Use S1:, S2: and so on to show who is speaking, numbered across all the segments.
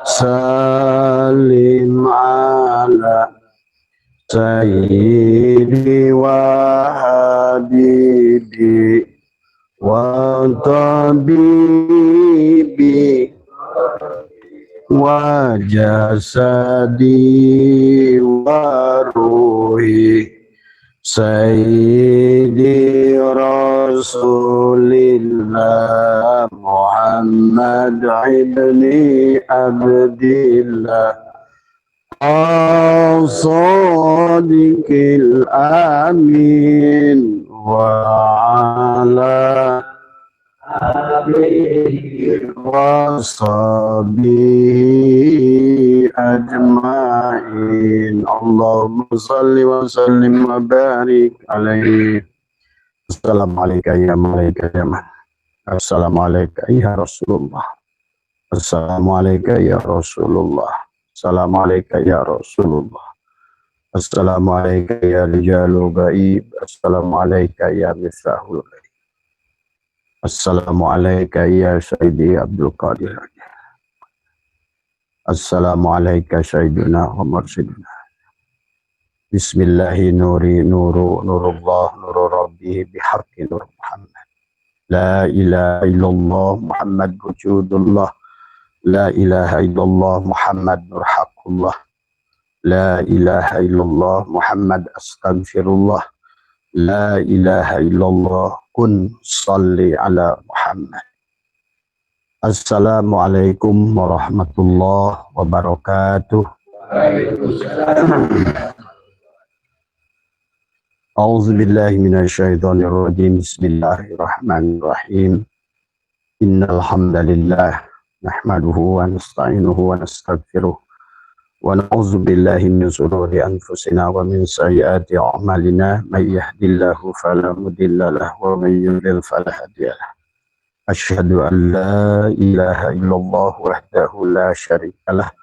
S1: Salim ala Sayyidi wa habibi wa tabibi wa jasadi wa ruhi Sayyidi Rasulillah Muhammad ibni Abdillah As-Sadiqil Amin wa ala alihi wa sahbihi ajma'in. Allahumma salli wa sallim wa barik alaihi. Assalamualaikum ya malaikat ya man. Assalamualaikum ya Rasulullah. Assalamualaikum ya Rasulullah. Assalamualaikum ya Rasulullah. Assalamualaikum ya rijalul gaib. Assalamualaikum ya miftahul gaib. Assalamualaikum ya Sayyidi Abdul Qadir. Assalamualaikum Sayyidina wa Mursidina. Bismillahi nuri nuru nurullah nuru rabbi bihaqqi nur Muhammad. La ilaha illallah Muhammad wujudullah. La ilaha illallah Muhammad nur haqqullah. La ilaha illallah Muhammad astaghfirullah. La ilaha illallah kun salli ala Muhammad. Assalamualaikum warahmatullahi wabarakatuh. A'udzu billahi minasyaitonir rajim. Bismillahirrahmanirrahim. Innal hamdalillah nahmaduhu wa nasta'inuhu wa nastaghfiruh wa na'udzu billahi min shururi anfusina wa min sayyiati a'malina may yahdihillahu fala mudilla lahu wa may yudlil fala hadiya lahu. Asyhadu an la ilaha illallah wahdahu la syarika lah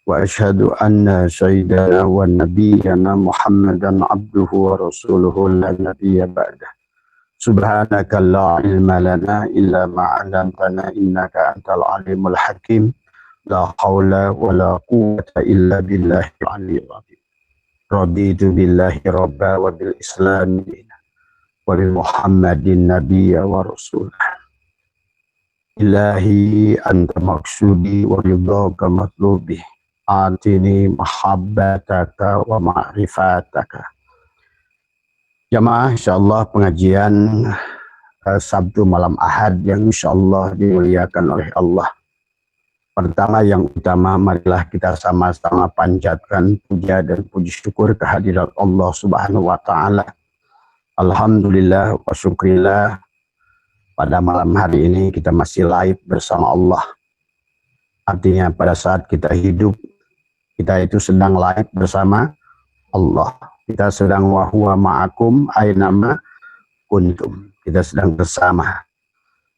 S1: wa asyhadu anna sayyidana wa nabiyyana Muhammadan abduhu wa rasuluhu la nabiyya ba'dah. Subhanaka la ilma lana illa ma 'allamtana innaka antal alimul hakim. La haula wa la quwwata illa billahil aliyyil azim. Raditu billahi rabba wa bil islam wa bil Muhammadin nabiyya wa rasulah. Ilahi anta maksudi wa ridhaka matlubi. Atini mahabbataka wa ma'rifataka. Jamaah, insyaallah pengajian Sabtu malam Ahad yang insyaallah dimuliakan oleh Allah. Pertama yang utama, marilah kita sama-sama panjatkan puja dan puji syukur kehadirat Allah Subhanahu wa taala. Alhamdulillah wa syukrillah, pada malam hari ini kita masih live bersama Allah. Artinya pada saat kita hidup, kita itu sedang live bersama Allah. Kita sedang wahwa ma'akum aynama kuntum. Kita sedang bersama.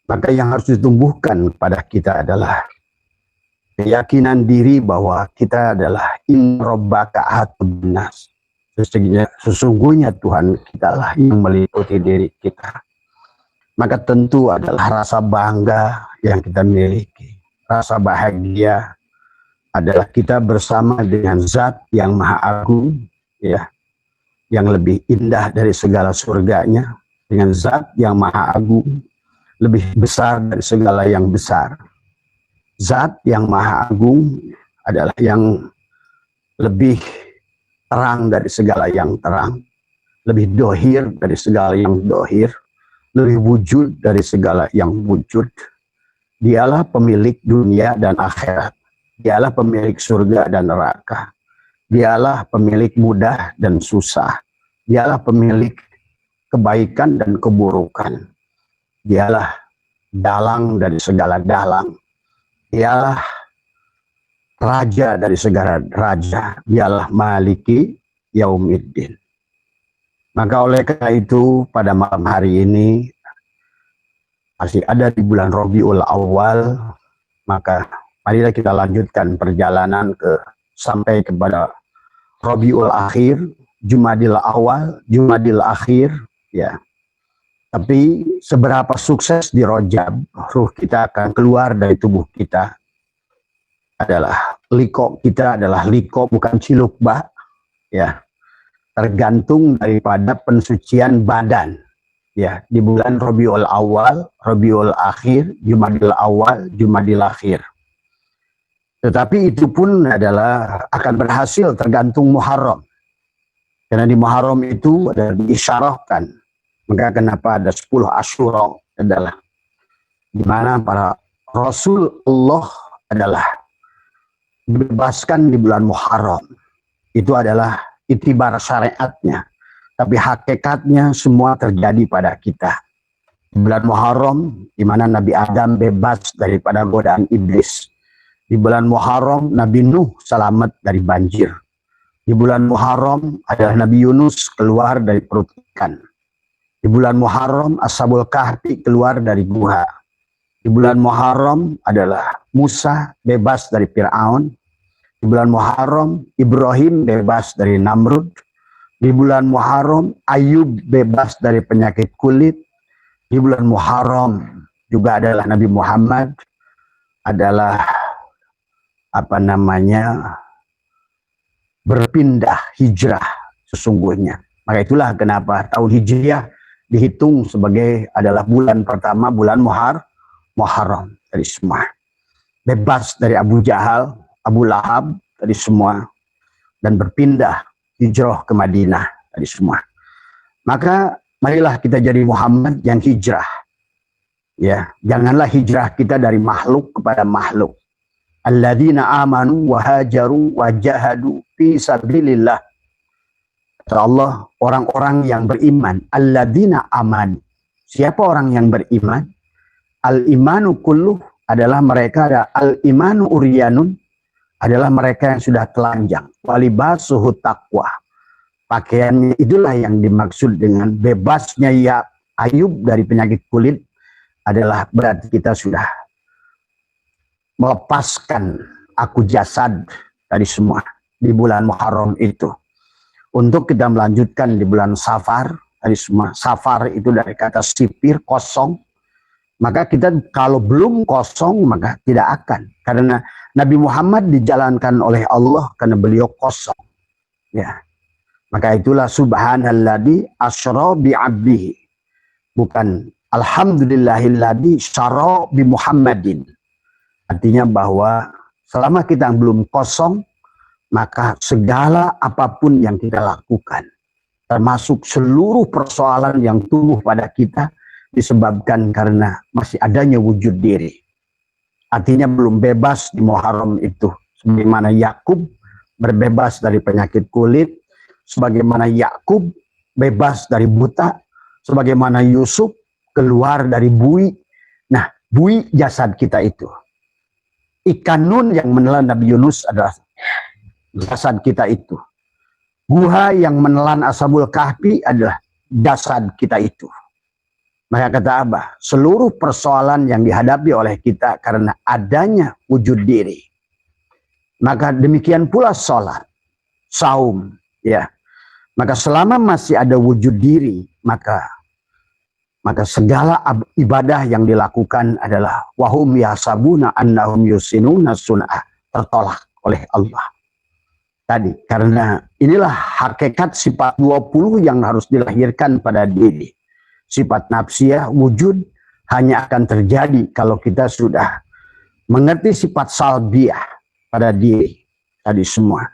S1: Maka yang harus ditumbuhkan kepada kita adalah keyakinan diri bahwa kita adalah in rabbaka ahadun nas. Sesungguhnya Tuhan kita lah yang meliputi diri kita. Maka tentu adalah rasa bangga yang kita miliki. Rasa bahagia adalah kita bersama dengan zat yang maha agung, ya, yang lebih indah dari segala surganya, dengan zat yang maha agung, lebih besar dari segala yang besar. Zat yang maha agung adalah yang lebih terang dari segala yang terang, lebih dohir dari segala yang dohir, lebih wujud dari segala yang wujud. Dialah pemilik dunia dan akhirat. Dialah pemilik surga dan neraka. Dialah pemilik mudah dan susah. Dialah pemilik kebaikan dan keburukan. Dialah dalang dari segala dalang. Dialah raja dari segala raja. Dialah maliki yaumiddin. Maka oleh karena itu pada malam hari ini masih ada di bulan Rabiul Awal, maka marilah kita lanjutkan perjalanan sampai kepada Rabiul Akhir, Jumadil Awal, Jumadil Akhir, ya. Tapi seberapa sukses di Rajab, ruh kita akan keluar dari tubuh kita. adalah liko kita adalah liko bukan cilukba, ya, tergantung daripada pensucian badan, ya, di bulan Rabiul Awal, Rabiul Akhir, Jumadil Awal, Jumadil Akhir. Tetapi itu pun adalah akan berhasil tergantung Muharram, karena di Muharram itu ada diisyarahkan. Maka kenapa ada 10 Asyura adalah di mana para Rasul Allah adalah dibebaskan di bulan Muharram. Itu adalah itibar syariatnya. Tapi hakikatnya semua terjadi pada kita. Di bulan Muharram, di mana Nabi Adam bebas daripada godaan iblis. Di bulan Muharram, Nabi Nuh selamat dari banjir. Di bulan Muharram adalah Nabi Yunus keluar dari perut ikan. Di bulan Muharram, Ashabul Kahfi keluar dari gua. Di bulan Muharram adalah Musa bebas dari Fir'aun. Di bulan Muharram, Ibrahim bebas dari Namrud. Di bulan Muharram, Ayub bebas dari penyakit kulit. Di bulan Muharram juga adalah Nabi Muhammad adalah berpindah hijrah sesungguhnya. Maka itulah kenapa tahun Hijriah dihitung sebagai adalah bulan pertama, bulan Muharram dari semua. Bebas dari Abu Jahal, Abu Lahab dari semua, dan berpindah hijrah ke Madinah dari semua. Maka marilah kita jadi Muhammad yang hijrah. Ya, janganlah hijrah kita dari makhluk kepada makhluk. Alladzina amanu wa hajaru wa jahadu fi sabilillah. Kata Allah, orang-orang yang beriman. Alladzina amanu. Siapa orang yang beriman? Al-imanu kulluh adalah mereka, al-imanu uryanun adalah mereka yang sudah telanjang. Walibasuhu taqwa. Pakaiannya itulah yang dimaksud dengan bebasnya ya Ayub dari penyakit kulit, adalah berarti kita sudah melepaskan aku jasad dari semua di bulan Muharram itu. Untuk kita melanjutkan di bulan Safar dari semua. Safar itu dari kata sipir, kosong. Maka kita kalau belum kosong maka tidak akan. Karena Nabi Muhammad dijalankan oleh Allah karena beliau kosong. Ya. Maka itulah subhanalladzi asra bi 'abdihi. Bukan alhamdulillahilladzi syara bi Muhammadin. Artinya bahwa selama kita belum kosong, maka segala apapun yang kita lakukan, termasuk seluruh persoalan yang tumbuh pada kita, disebabkan karena masih adanya wujud diri. Artinya belum bebas di Muharram itu. Sebagaimana Yakub berbebas dari penyakit kulit, sebagaimana Yakub bebas dari buta, sebagaimana Yusuf keluar dari bui. Nah, bui jasad kita itu. Ikan nun yang menelan Nabi Yunus adalah jasad kita itu. Guha yang menelan Ashabul Kahfi adalah jasad kita itu. Maka kata Abah, seluruh persoalan yang dihadapi oleh kita karena adanya wujud diri. Maka demikian pula sholat, saum, ya. Maka selama masih ada wujud diri, maka segala ibadah yang dilakukan adalah wahum yasabuna annahum yusinuna sun'ah, tertolak oleh Allah. Tadi, karena inilah hakikat sifat 20 yang harus dilahirkan pada diri. Sifat nafsiyah wujud hanya akan terjadi kalau kita sudah mengerti sifat salbiyah pada diri tadi semua.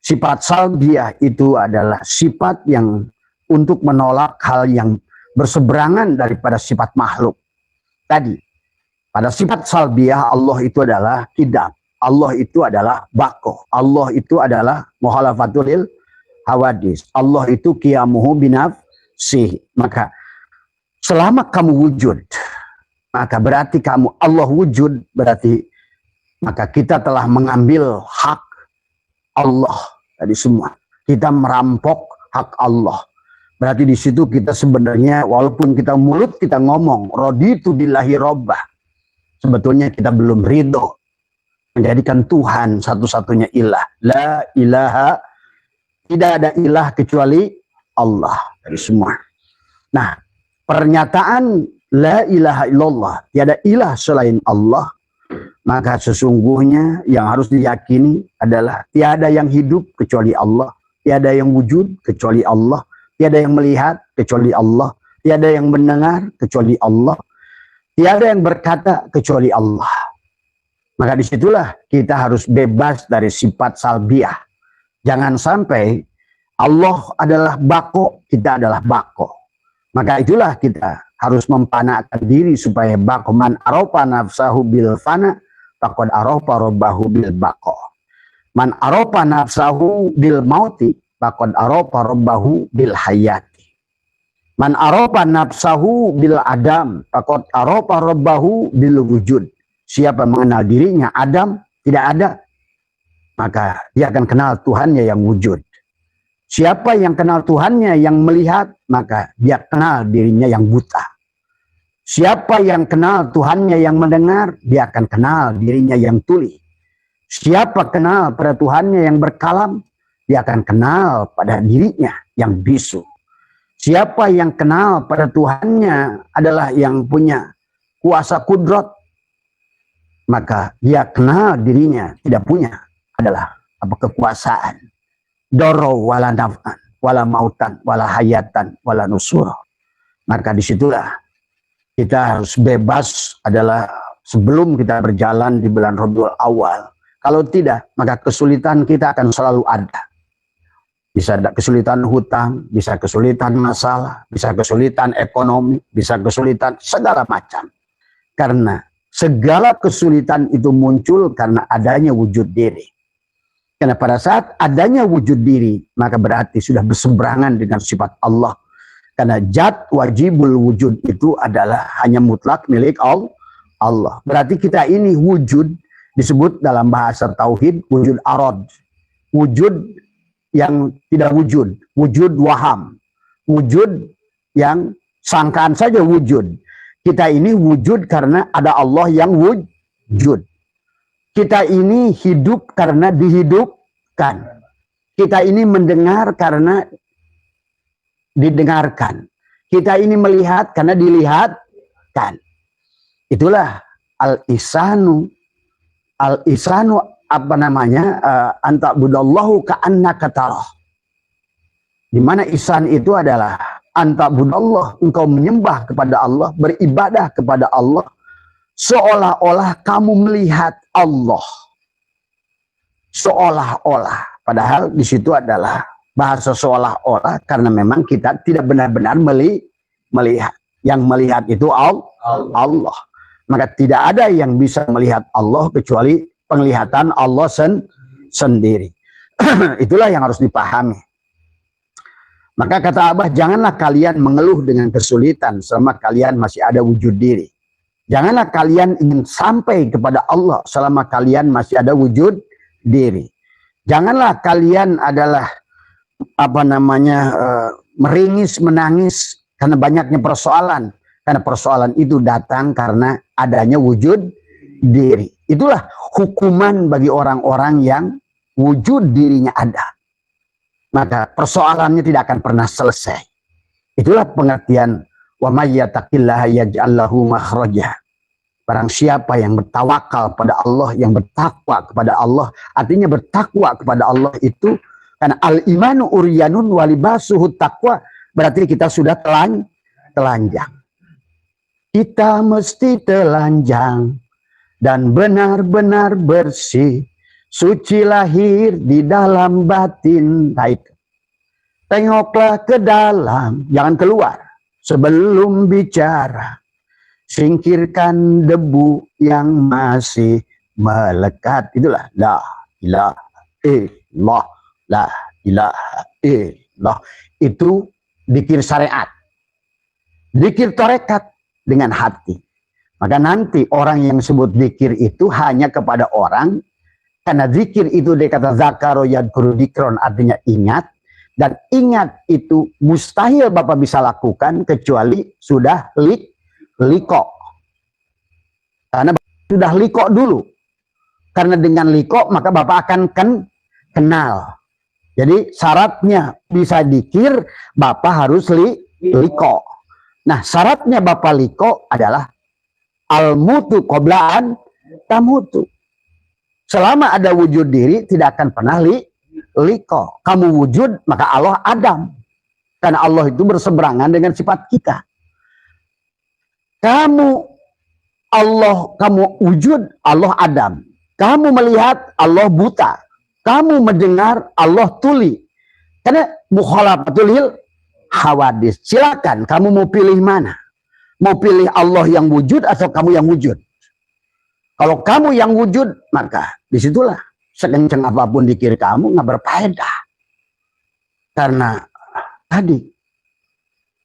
S1: Sifat salbiyah itu adalah sifat yang untuk menolak hal yang berseberangan daripada sifat makhluk. Tadi, pada sifat salbiyah Allah itu adalah kidam. Allah itu adalah bako. Allah itu adalah muhalafatul hawadis. Allah itu qiyamuhu binafsih. Maka selama kamu wujud, maka berarti kamu Allah wujud, berarti maka kita telah mengambil hak Allah dari semua. Kita merampok hak Allah. Berarti di situ kita sebenarnya walaupun kita mulut kita ngomong raditu billahi robbah, sebetulnya kita belum ridho menjadikan Tuhan satu-satunya ilah. La ilaha, tidak ada ilah kecuali Allah dari semua. Nah, pernyataan la ilaha illallah, tiada ilah selain Allah, Maka sesungguhnya yang harus diyakini adalah tiada yang hidup kecuali Allah, tiada yang wujud kecuali Allah, tiada yang melihat kecuali Allah, tiada yang mendengar kecuali Allah, tiada yang berkata kecuali Allah. Maka disitulah kita harus bebas dari sifat salbiah. Jangan sampai Allah adalah bako, kita adalah bako. Maka itulah kita harus mempanakkan diri supaya bako. Man arofa nafsahu bil fana faqad arofa robbahu bil bako. Man arofa nafsahu bil mauti faqad arofa robbahu bil hayati. Man arofa nafsahu bil adam faqad arofa robbahu bil wujud. Siapa mengenal dirinya adam, tidak ada, maka dia akan kenal Tuhannya yang wujud. Siapa yang kenal Tuhannya yang melihat, maka dia kenal dirinya yang buta. Siapa yang kenal Tuhannya yang mendengar, dia akan kenal dirinya yang tuli. Siapa kenal pada Tuhannya yang berkalam, dia akan kenal pada dirinya yang bisu. Siapa yang kenal pada Tuhannya adalah yang punya kuasa kudrat, maka dia kenal dirinya tidak punya adalah kekuasaan. Doro wala naf'an, wala mautan, wala hayatan, wala nusura. Maka disitulah kita harus bebas adalah sebelum kita berjalan di bulan Rabiul Awal. Kalau tidak, maka kesulitan kita akan selalu ada. Bisa ada kesulitan hutang, bisa kesulitan masalah, bisa kesulitan ekonomi, bisa kesulitan segala macam. Karena segala kesulitan itu muncul karena adanya wujud diri. Karena pada saat adanya wujud diri, maka berarti sudah berseberangan dengan sifat Allah. Karena zat wajibul wujud itu adalah hanya mutlak milik Allah. Berarti kita ini wujud disebut dalam bahasa tauhid wujud arad. Wujud yang tidak wujud. Wujud waham. Wujud yang sangkaan saja wujud. Kita ini wujud karena ada Allah yang wujud. Kita ini hidup karena dihidupkan. Kita ini mendengar karena didengarkan. Kita ini melihat karena dilihatkan. Itulah al-ihsanu. Al-ihsanu apa namanya? Anta budallahu ka'annaka tarah. Di mana ihsan itu adalah anta budallah, engkau menyembah kepada Allah, beribadah kepada Allah seolah-olah kamu melihat Allah. Seolah-olah, padahal di situ adalah bahasa seolah-olah karena memang kita tidak benar-benar melihat. Yang melihat itu Allah. Maka tidak ada yang bisa melihat Allah kecuali penglihatan Allah sendiri. Itulah yang harus dipahami. Maka kata Abah, janganlah kalian mengeluh dengan kesulitan selama kalian masih ada wujud diri. Janganlah kalian ingin sampai kepada Allah selama kalian masih ada wujud diri. Janganlah kalian adalah meringis, menangis karena banyaknya persoalan. Karena persoalan itu datang karena adanya wujud diri. Itulah hukuman bagi orang-orang yang wujud dirinya ada. Maka persoalannya tidak akan pernah selesai. Itulah pengertian wa may yattaqillaha yaj'al lahu makhraja. Barang siapa yang bertawakal pada Allah, yang bertakwa kepada Allah, artinya bertakwa kepada Allah itu karena al-imanu uryanun wa libasuhut taqwa, berarti kita sudah telanjang. Kita mesti telanjang dan benar-benar bersih. Suci lahir di dalam batin. Baik. Tengoklah ke dalam, jangan keluar. Sebelum bicara, singkirkan debu yang masih melekat. Itulah la ilaha illallah, la ilaha illallah. Itu zikir syariat. Zikir tarekat dengan hati. Maka nanti orang yang sebut zikir itu hanya kepada orang. Karena zikir itu dia kata zakaro yadkuru dikron, artinya ingat. Dan ingat itu mustahil Bapak bisa lakukan kecuali sudah liko. Karena sudah liko dulu. Karena dengan liko maka Bapak akan kenal. Jadi syaratnya bisa zikir Bapak harus liko. Nah syaratnya Bapak liko adalah al-mutu qoblaan tamutu. Selama ada wujud diri tidak akan pernah liko. Kamu wujud maka Allah Adam. Karena Allah itu berseberangan dengan sifat kita. Kamu wujud, Allah Adam. Kamu melihat, Allah buta. Kamu mendengar, Allah tuli. Karena mukhalafatul hawadis. Silakan kamu mau pilih mana? Mau pilih Allah yang wujud atau kamu yang wujud? Kalau kamu yang wujud, maka disitulah sekencang apapun di kiri kamu nggak berfaedah. Karena tadi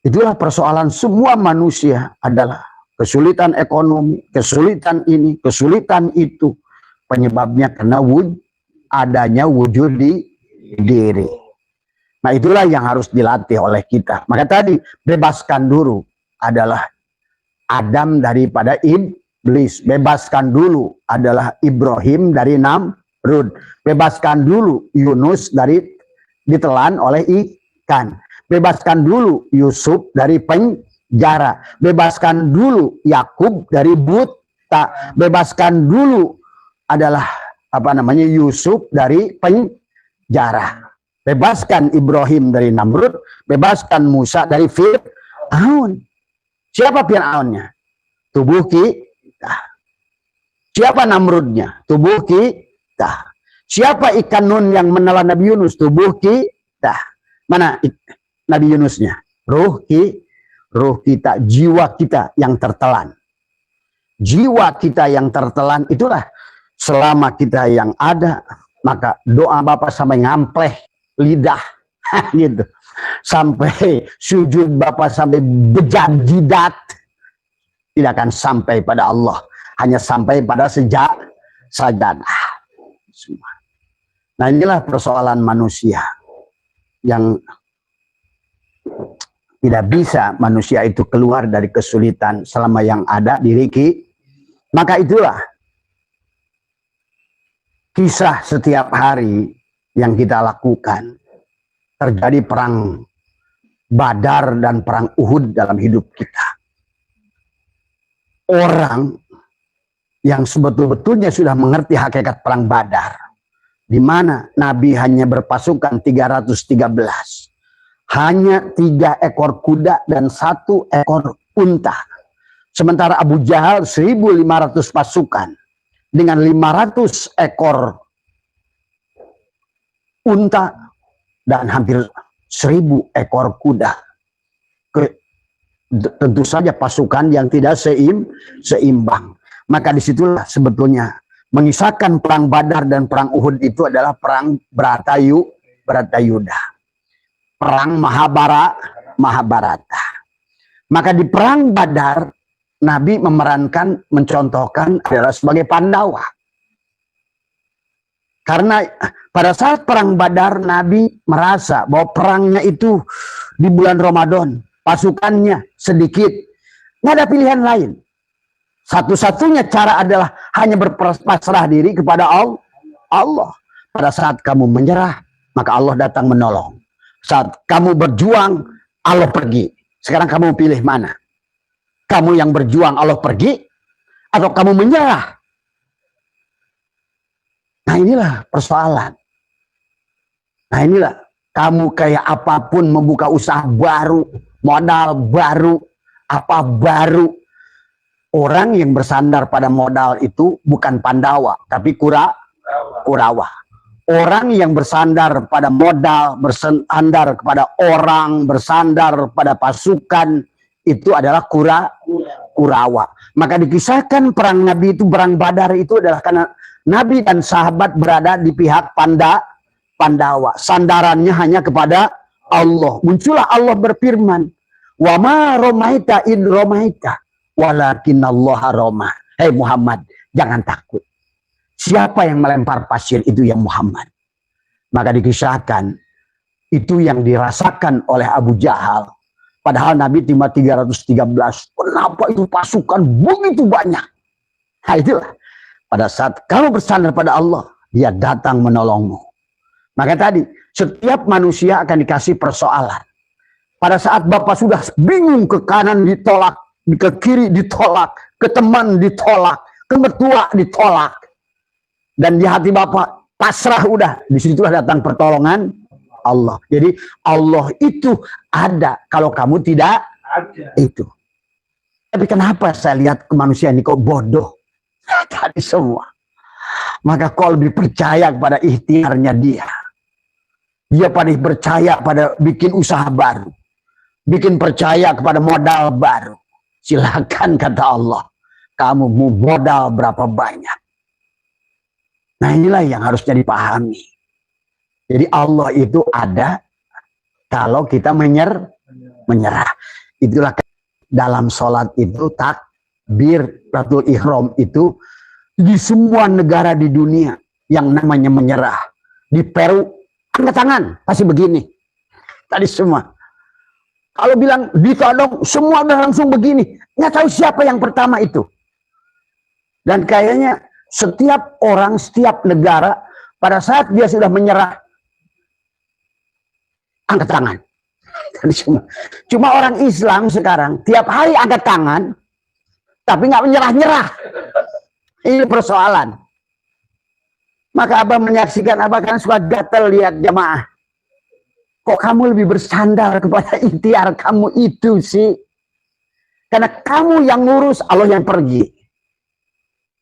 S1: itulah persoalan semua manusia adalah kesulitan ekonomi, kesulitan ini, kesulitan itu. Penyebabnya karena adanya wujud di diri. Nah itulah yang harus dilatih oleh kita. Maka tadi bebaskan dulu adalah Adam daripada iblis. Bebaskan dulu adalah Ibrahim dari Namrud. Bebaskan dulu Yunus dari ditelan oleh ikan. Bebaskan dulu Yusuf dari penjara. Bebaskan dulu Yakub dari buta. Bebaskan dulu adalah Yusuf dari penjara. Bebaskan Ibrahim dari Namrud, bebaskan Musa dari Fir'aun. Siapa Fir'aunnya? Tubuh kita. Siapa Namrudnya? Tubuh kita. Siapa ikan nun yang menelan Nabi Yunus? Tubuh kita. Mana Nabi Yunusnya? Ruh kita, jiwa kita yang tertelan. Jiwa kita yang tertelan itulah selama kita yang ada, maka doa Bapak sampai ngampleh lidah gitu. Sampai sujud Bapak sampai bejat jidat tidak akan sampai pada Allah, hanya sampai pada sajadah. Nah inilah persoalan manusia yang tidak bisa manusia itu keluar dari kesulitan selama yang ada diri kita. Maka itulah kisah setiap hari yang kita lakukan. Terjadi perang Badar dan perang Uhud dalam hidup kita. Orang yang sebetul-betulnya sudah mengerti hakikat perang Badar, di mana Nabi hanya berpasukan 313. Hanya 3 ekor kuda dan 1 ekor unta. Sementara Abu Jahal 1.500 pasukan dengan 500 ekor unta dan hampir 1.000 ekor kuda. Tentu saja pasukan yang tidak seimbang. Maka disitulah sebetulnya mengisahkan perang Badar dan perang Uhud itu adalah perang Bratayuda. Perang Mahabharata. Maka di perang Badar Nabi mencontohkan adalah sebagai Pandawa. Karena pada saat perang Badar Nabi merasa bahwa perangnya itu di bulan Ramadan, pasukannya sedikit, nggak ada pilihan lain. Satu-satunya cara adalah hanya berpasrah diri kepada Allah. Pada saat kamu menyerah, maka Allah datang menolong. Saat kamu berjuang, Allah pergi. Sekarang kamu pilih mana? Kamu yang berjuang Allah pergi, atau kamu menyerah? Nah inilah persoalan. Nah inilah kamu kayak apapun membuka usaha baru, modal baru, apa baru. Orang yang bersandar pada modal itu bukan Pandawa, tapi Kurawa. Orang yang bersandar pada modal, bersandar kepada orang, bersandar pada pasukan, itu adalah Kurawa. Maka dikisahkan perang Nabi itu, perang Badar itu adalah karena Nabi dan sahabat berada di pihak Pandawa. Sandarannya hanya kepada Allah. Muncullah Allah berfirman, "Wa ma romaita id romaita, walakinallaha roma." Hei Muhammad, jangan takut. Siapa yang melempar pasir itu yang Muhammad. Maka dikisahkan itu yang dirasakan oleh Abu Jahal. Padahal Nabi cuma 313. Kenapa itu pasukan begitu banyak? Nah itulah. Pada saat kamu bersandar pada Allah, Dia datang menolongmu. Maka tadi, setiap manusia akan dikasih persoalan. Pada saat Bapak sudah bingung, ke kanan ditolak, ke kiri ditolak, ke teman ditolak, kemertua ditolak. Dan di hati bapak pasrah udah. Disitulah datang pertolongan Allah. Jadi Allah itu ada kalau kamu tidak ada. Itu. Tapi kenapa saya lihat ke manusia ini kok bodoh? Tadi semua. Maka kau lebih percaya kepada ikhtiarnya dia. Dia pada percaya pada bikin usaha baru. Bikin percaya kepada modal baru. Silakan kata Allah. Kamu mau modal berapa banyak. Nah inilah yang harusnya dipahami. Jadi Allah itu ada kalau kita menyerah. Itulah dalam sholat itu takbiratul ihram itu di semua negara di dunia yang namanya menyerah. Di Peru, angkat tangan, pasti begini. Tadi semua. Kalau bilang ditodong, semua udah langsung begini. Nggak tahu siapa yang pertama itu. Dan kayaknya setiap orang, setiap negara, pada saat dia sudah menyerah, angkat tangan. Tadi semua. Cuma orang Islam sekarang, tiap hari angkat tangan, tapi nggak menyerah-nyerah. Ini persoalan. Maka Abah menyaksikan, Abah kan suka gatel lihat jamaah. Kok kamu lebih bersandar kepada ikhtiar kamu itu sih? Karena kamu yang ngurus, Allah yang pergi.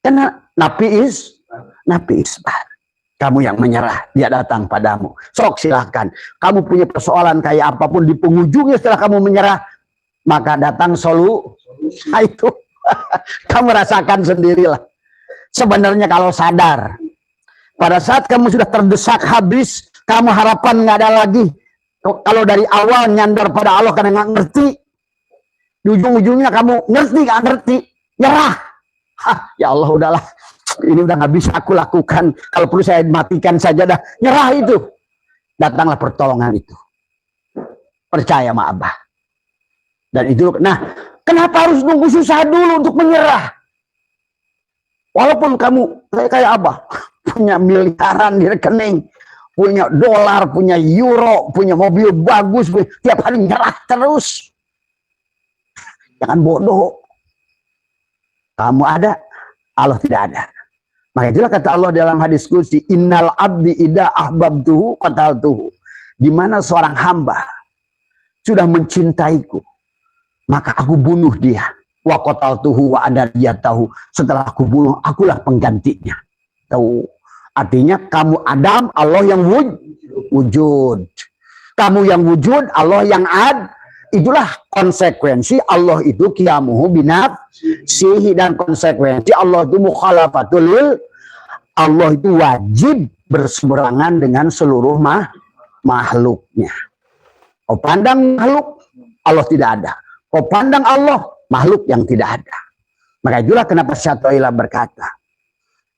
S1: Karena Nabi isbar. Kamu yang menyerah, dia datang padamu. Sok silahkan. Kamu punya persoalan kayak apapun, di penghujungnya setelah kamu menyerah, maka datang solusi. Nah, itu kamu rasakan sendirilah. Sebenarnya kalau sadar, pada saat kamu sudah terdesak habis, kamu harapan nggak ada lagi. Kalau dari awal nyandar pada Allah karena nggak ngerti, di ujung-ujungnya kamu ngerti nggak ngerti, nyerah. Ya Allah udahlah, ini udah nggak bisa aku lakukan. Kalau perlu saya matikan saja dah. Nyerah itu. Datanglah pertolongan itu. Percaya sama Abah. Dan itu, nah, kenapa harus nunggu susah dulu untuk menyerah? Walaupun kamu kayak Abah, punya miliaran di rekening, punya dolar, punya euro, punya mobil bagus, tiap hari nyerah terus. Jangan bodoh. Kamu ada, Allah tidak ada. Maka itulah kata Allah dalam hadis qudsi, innal abdi idza ahbabtuhu qataltuhu. Di mana seorang hamba sudah mencintaiku, maka aku bunuh dia. Wa qataltuhu wa adariyatahu. Setelah aku bunuh, akulah penggantinya. Tahu? Artinya kamu Adam, Allah yang wujud. Kamu yang wujud, Allah yang ad. Itulah konsekuensi Allah itu qiyamuhu binafsihi, dan konsekuensi Allah itu mukhalafatul lil. Allah itu wajib berseberangan dengan seluruh makhluknya. Kau pandang makhluk, Allah tidak ada. Kau pandang Allah, makhluk yang tidak ada. Maka itulah kenapa Syatoilah berkata,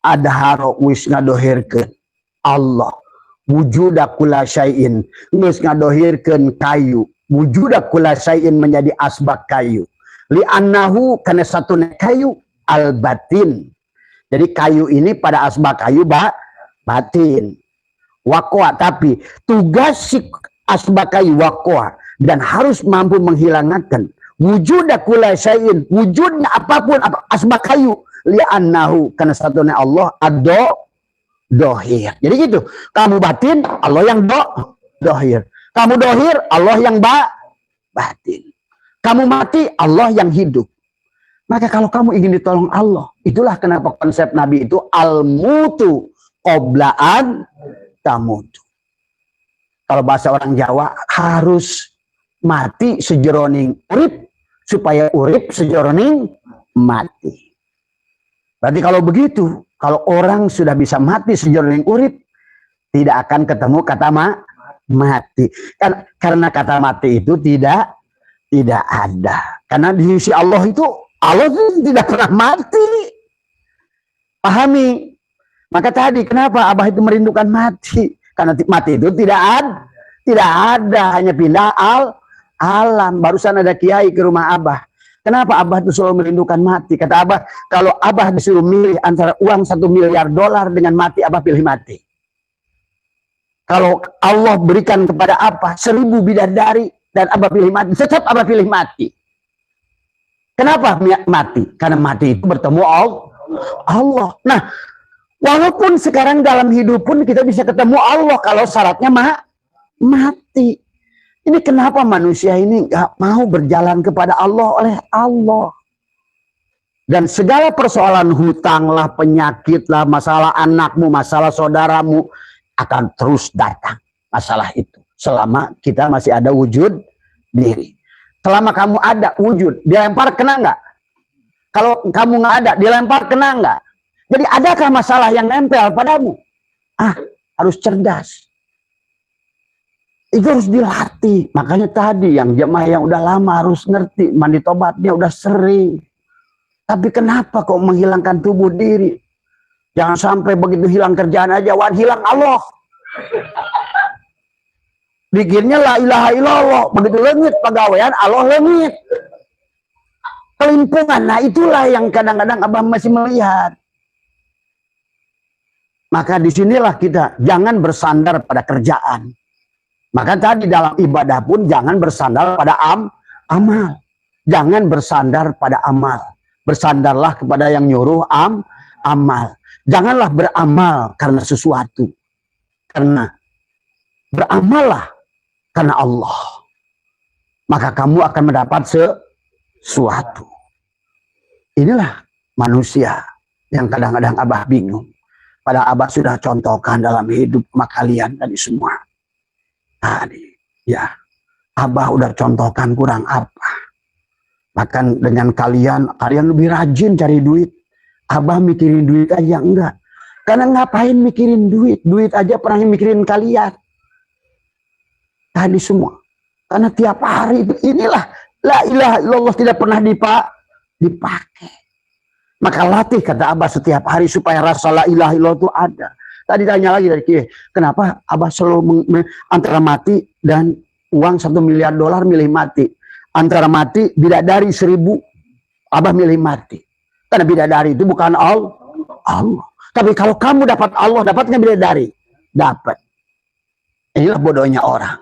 S1: ada haro wis ngadohirkeun Allah wujuda kula syai'in, geus ngadohirkeun kayu wujuda kula syai'in menjadi asbak kayu, li annahu kana satuna kayu al batin. Jadi kayu ini pada asbak kayu batin. Waqwa, tapi tugas si asbak kayu waqwa, dan harus mampu menghilangkan wujuda kula syai'in, wujudnya apapun asbak kayu, li annahu kana satuna Allah dohir. Jadi gitu. Kamu batin, Allah yang dohir. Kamu dohir, Allah yang batin. Kamu mati, Allah yang hidup. Maka kalau kamu ingin ditolong Allah, itulah kenapa konsep Nabi itu al-mutu qobla'an tamutu. Kalau bahasa orang Jawa, harus mati sejeroning urip, supaya urip sejeroning mati. Berarti kalau begitu, kalau orang sudah bisa mati sejeroning urip, tidak akan ketemu kata mati. Karena kata mati itu tidak ada. Karena di sisi Allah itu tidak pernah mati. Pahami? Maka tadi kenapa Abah itu merindukan mati? Karena mati itu tidak ada, hanya pindah alam. Barusan ada kiai ke rumah Abah. Kenapa Abah itu selalu merindukan mati? Kata Abah, kalau Abah disuruh milih antara uang $1 miliar dengan mati, Abah pilih mati. Kalau Allah berikan kepada Abah 1000 bidadari dan Abah pilih mati, tetap Abah pilih mati. Kenapa mati? Karena mati itu bertemu Allah. Nah, walaupun sekarang dalam hidup pun kita bisa ketemu Allah kalau syaratnya mati. Ini kenapa manusia ini gak mau berjalan kepada Allah oleh Allah. Dan segala persoalan hutang lah, penyakit lah, masalah anakmu, masalah saudaramu akan terus datang. Masalah itu. Selama kita masih ada wujud diri. Selama kamu ada wujud, dilempar kena nggak? Kalau kamu nggak ada, dilempar kena nggak? Jadi adakah masalah yang nempel padamu? Harus cerdas. Itu harus dilatih. Makanya tadi yang jemaah yang udah lama harus ngerti. Mandi tobatnya udah sering. Tapi kenapa kok menghilangkan tubuh diri? Jangan sampai begitu hilang kerjaan aja, hilang Allah. Bikinnya la ilaha illallah. Begitu lengit pegawaian, Allah lengit. Kelimpungan. Nah itulah yang kadang-kadang abah masih melihat. Maka disinilah kita jangan bersandar pada kerjaan. Maka tadi dalam ibadah pun jangan bersandar pada amal. Jangan bersandar pada amal. Bersandarlah kepada yang nyuruh amal. Janganlah beramal karena sesuatu. Karena beramallah karena Allah. Maka kamu akan mendapat sesuatu. Inilah manusia yang kadang-kadang abah bingung. Padahal abah sudah contohkan dalam hidup sama kalian tadi semua. Tadi, ya, abah udah contohkan kurang apa. Bahkan dengan kalian lebih rajin cari duit. Abah mikirin duit aja enggak. Karena ngapain mikirin duit? Duit aja pernah mikirin kalian. Tadi semua. Karena tiap hari itu inilah la ilaha illallah tidak pernah dipakai. Maka latih kata abah setiap hari supaya rasa la ilaha illallah itu ada. Tadi tanya lagi dari Kiai, kenapa abah selalu antara mati dan uang $1 miliar milih mati. Antara mati bidadari 1000, abah milih mati. Karena bidadari itu bukan Allah. Tapi kalau kamu dapat Allah, dapatnya bidadari. Dapat. Inilah bodohnya orang.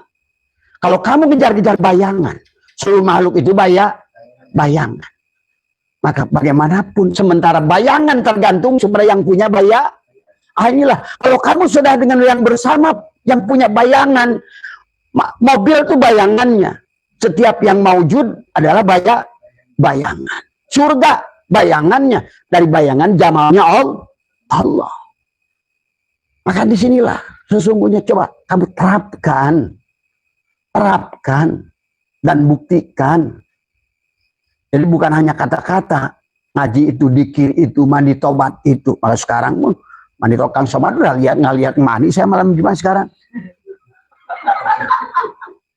S1: Kalau kamu kejar-kejar bayangan, seluruh makhluk itu bayangan. Maka bagaimanapun sementara bayangan tergantung kepada yang punya inilah. Kalau kamu sudah dengan yang bersama, yang punya bayangan, mobil itu bayangannya. Setiap yang maujud adalah bayangan. Surga bayangannya. Dari bayangan jamalnya Allah. Maka disinilah sesungguhnya coba kamu terapkan dan buktikan. Jadi bukan hanya kata-kata. Ngaji itu, dikir itu, mandi tobat itu. Malah sekarang mandi tobat sobat udah ngeliat mandi saya malam Jumat sekarang.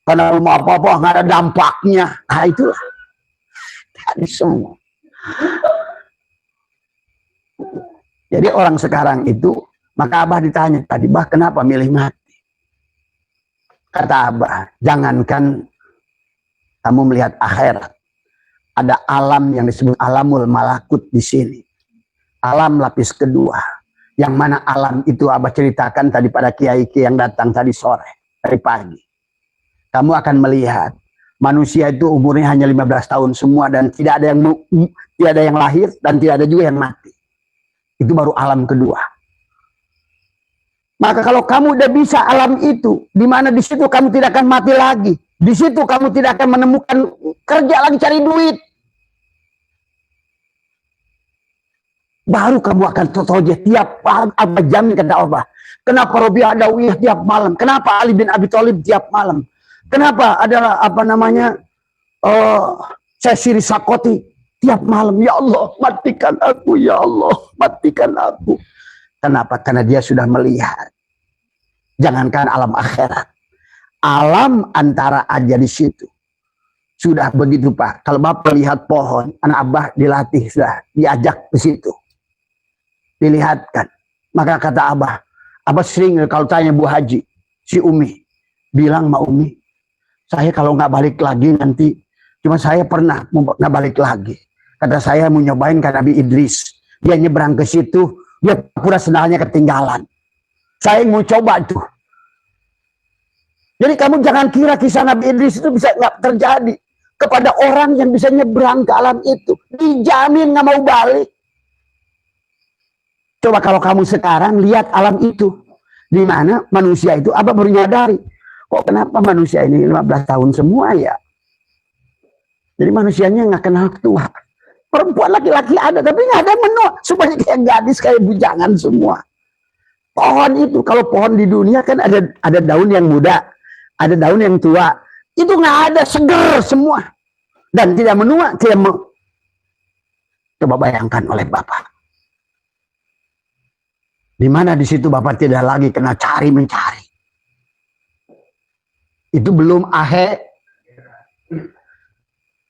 S1: Karena mau apa-apa nggak ada dampaknya. Nah itulah. Tadi semua. Jadi orang sekarang itu, maka abah ditanya tadi, bah kenapa milih mati? Kata abah, jangankan kamu melihat akhirat. Ada alam yang disebut alamul malakut di sini. Alam lapis kedua. Yang mana alam itu abah ceritakan tadi pada kiai-kiai yang datang tadi sore, dari pagi. Kamu akan melihat manusia itu umurnya hanya 15 tahun semua dan tidak ada yang lahir dan tidak ada juga yang mati. Itu baru alam kedua. Maka kalau kamu udah bisa alam itu, di mana di situ kamu tidak akan mati lagi. Di situ kamu tidak akan menemukan kerja lagi cari duit. Baru kamu akan totoje tiap abah jamin kata Allah. Kenapa Robiah Adawiyah tiap malam? Kenapa Ali bin Abi Thalib tiap malam? Kenapa adalah Syekh Sakoti tiap malam? Ya Allah, matikan aku, ya Allah, matikan aku. Kenapa? Karena dia sudah melihat. Jangankan alam akhirat. Alam antara aja di situ. Sudah begitu Pak. Kalau Bapak lihat pohon, anak abah dilatih sudah, diajak ke situ. Dilihatkan. Maka kata abah sering kalau tanya Bu Haji, si Umi, bilang sama Umi, saya kalau nggak balik lagi nanti, cuma saya pernah nggak balik lagi. Kata saya mau nyobain ke Nabi Idris. Dia nyebrang ke situ, dia pura sendalnya ketinggalan. Saya mau coba tuh. Jadi kamu jangan kira kisah Nabi Idris itu bisa nggak terjadi kepada orang yang bisa nyebrang ke alam itu. Dijamin nggak mau balik. Coba kalau kamu sekarang lihat alam itu, di mana manusia itu, Abah baru nyadari, kok kenapa manusia ini 15 tahun semua ya? Jadi manusianya nggak kenal tua. Perempuan laki-laki ada, tapi nggak ada menua. Semuanya kayak gadis, kayak bujangan semua. Pohon itu, kalau pohon di dunia kan ada daun yang muda, ada daun yang tua. Itu nggak ada, seger semua. Dan tidak menua, Coba bayangkan oleh Bapak. Di mana di situ Bapak tidak lagi kena mencari. Itu belum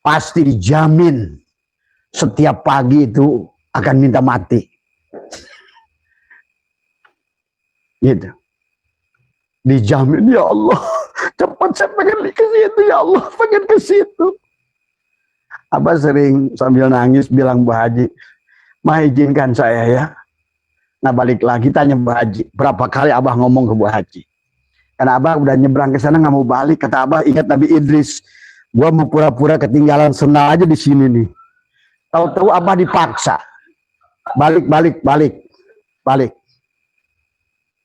S1: pasti dijamin setiap pagi itu akan minta mati. Gitu. Dijamin, ya Allah, cepat saya pengen ke situ, ya Allah, pengen ke situ. Abah sering sambil nangis bilang, Bu Haji, mah izinkan saya ya. Nah balik lagi tanya Bu Haji, berapa kali Abah ngomong ke Bu Haji. Karena Abah udah nyebrang ke sana nggak mau balik. Kata Abah, ingat Nabi Idris, gua mau pura-pura ketinggalan sendal aja di sini nih. Tahu-tahu Abah dipaksa. Balik.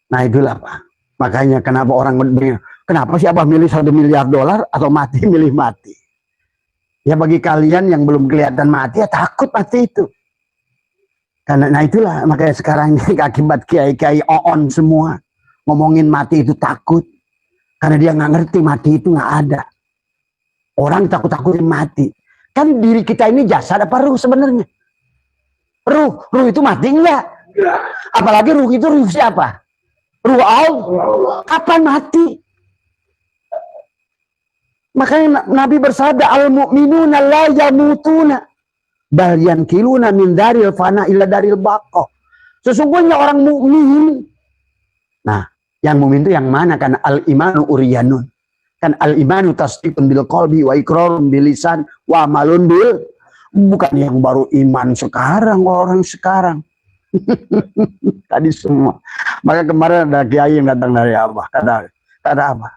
S1: Nah itulah Pak. Makanya kenapa orang kenapa sih Abah milih $1 miliar atau milih mati? Ya bagi kalian yang belum kelihatan mati, ya takut mati itu. Karena nah itulah makanya sekarang akibat kiai-kiai on semua ngomongin mati itu takut. Karena dia nggak ngerti mati itu nggak ada. Orang takut-takutin mati. Kan diri kita ini jasad apa ruh sebenarnya? Ruh itu mati enggak? Apalagi ruh itu ruh siapa? Ruh Allah. Kapan mati? Makanya Nabi bersabda, al-mu'minuna la yamutuna bal yankiluna min daril fana ila daril baqa. Sesungguhnya orang mukmin. Nah, yang mukmin itu yang mana? Kan al-imanu uriyanun. Kan al-imanu tasdiqun bil qalbi wa iqrarun bil lisan wa amalun bil, bukan yang baru iman sekarang, orang sekarang. Tadi semua. Maka kemarin ada kiai yang datang dari Abah. Kata Abah,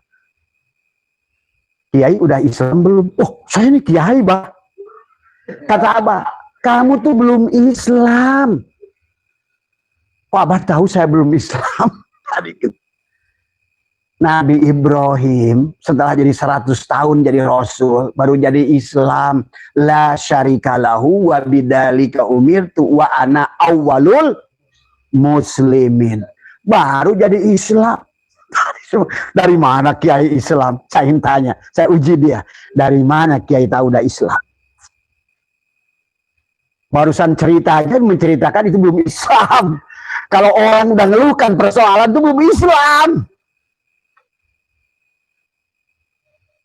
S1: Kiai udah Islam belum? Oh, saya ini Kiai, Bah. Kata Abah, kamu tuh belum Islam. Kok Abah tahu saya belum Islam? Nabi Ibrahim setelah jadi 100 tahun jadi Rasul, baru jadi Islam. La syarikalahu wa bidzalika umirtu wa ana awwalul muslimin. Baru jadi Islam. Dari mana Kiai Islam? Saya tanya, saya uji dia. Dari mana Kiai tahu udah Islam? Barusan cerita aja menceritakan itu belum Islam. Kalau orang udah ngeluhkan persoalan itu belum Islam.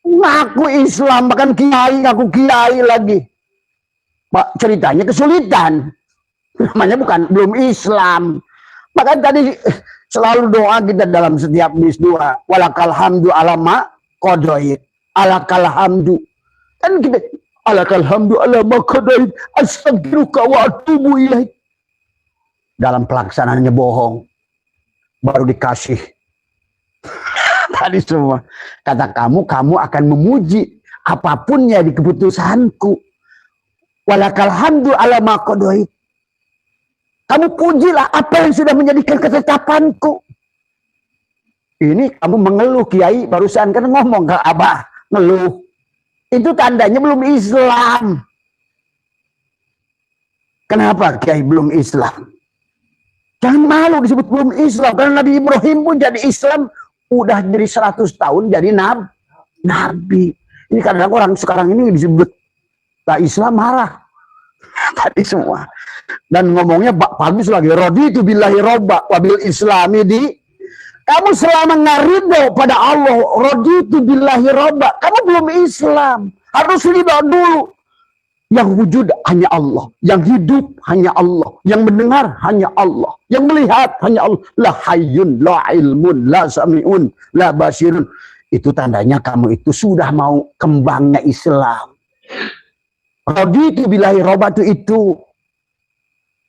S1: Ngaku Islam, bahkan Kiai, ngaku Kiai lagi. Pak, ceritanya kesulitan. Namanya belum Islam. Bahkan tadi selalu doa kita dalam setiap bis doa, walakal hamdu alama qadoid, alakal hamdu. Kan kita alakal hamdu alama qadoid, astagfiruka wa atubu ilaih. Dalam pelaksanaannya bohong, baru dikasih. Tadi semua kata kamu akan memuji apapun ya di keputusanku. Walakal hamdu alama qadoid. Kamu pujilah apa yang sudah menjadikan ketetapanku. Ini kamu mengeluh Kiai, barusan kan ngomong ke Abah, ngeluh. Itu tandanya belum Islam. Kenapa Kiai belum Islam? Jangan malu disebut belum Islam. Karena Nabi Ibrahim pun jadi Islam, udah jadi 100 tahun jadi Nabi. Ini kadang orang sekarang ini disebut tak Islam marah. Tadi semua. Dan ngomongnya bagus lagi, raditu billahi robba wabil islami di. Kamu selama ngarido pada Allah, raditu billahi robba, kamu belum Islam. Harus ridho dulu. Yang wujud hanya Allah, yang hidup hanya Allah, yang mendengar hanya Allah, yang melihat hanya Allah. La hayyun, la ilmun, la sami'un, la basirun. Itu tandanya kamu itu sudah mau kembangnya Islam. Raditu billahi robba itu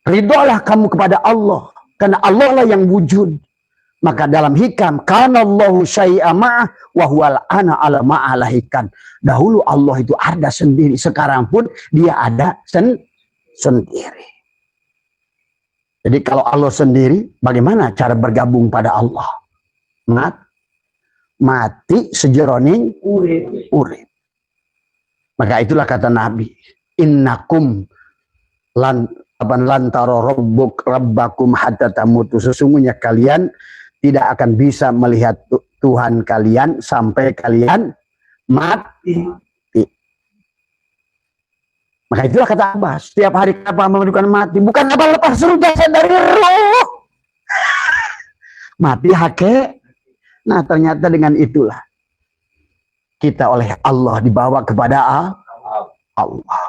S1: ridholah kamu kepada Allah, karena Allah lah yang wujud. Maka dalam hikam, kana Allahu syai'a ma'ah wa huwal ana ala ma'alahikan. Dahulu Allah itu ada sendiri, sekarang pun dia ada sendiri. Jadi kalau Allah sendiri, bagaimana cara bergabung pada Allah? Mati sejeroning urip. Maka itulah kata Nabi, innakum lantaro rabbakum hatta tamutu. Sesungguhnya kalian tidak akan bisa melihat Tuhan kalian sampai kalian mati. Maka itulah kata Abah, setiap hari Abah merindukan mati, bukan Abah lepas suruh jasad dari roh. Mati hake. Nah ternyata dengan itulah kita oleh Allah dibawa kepada Allah.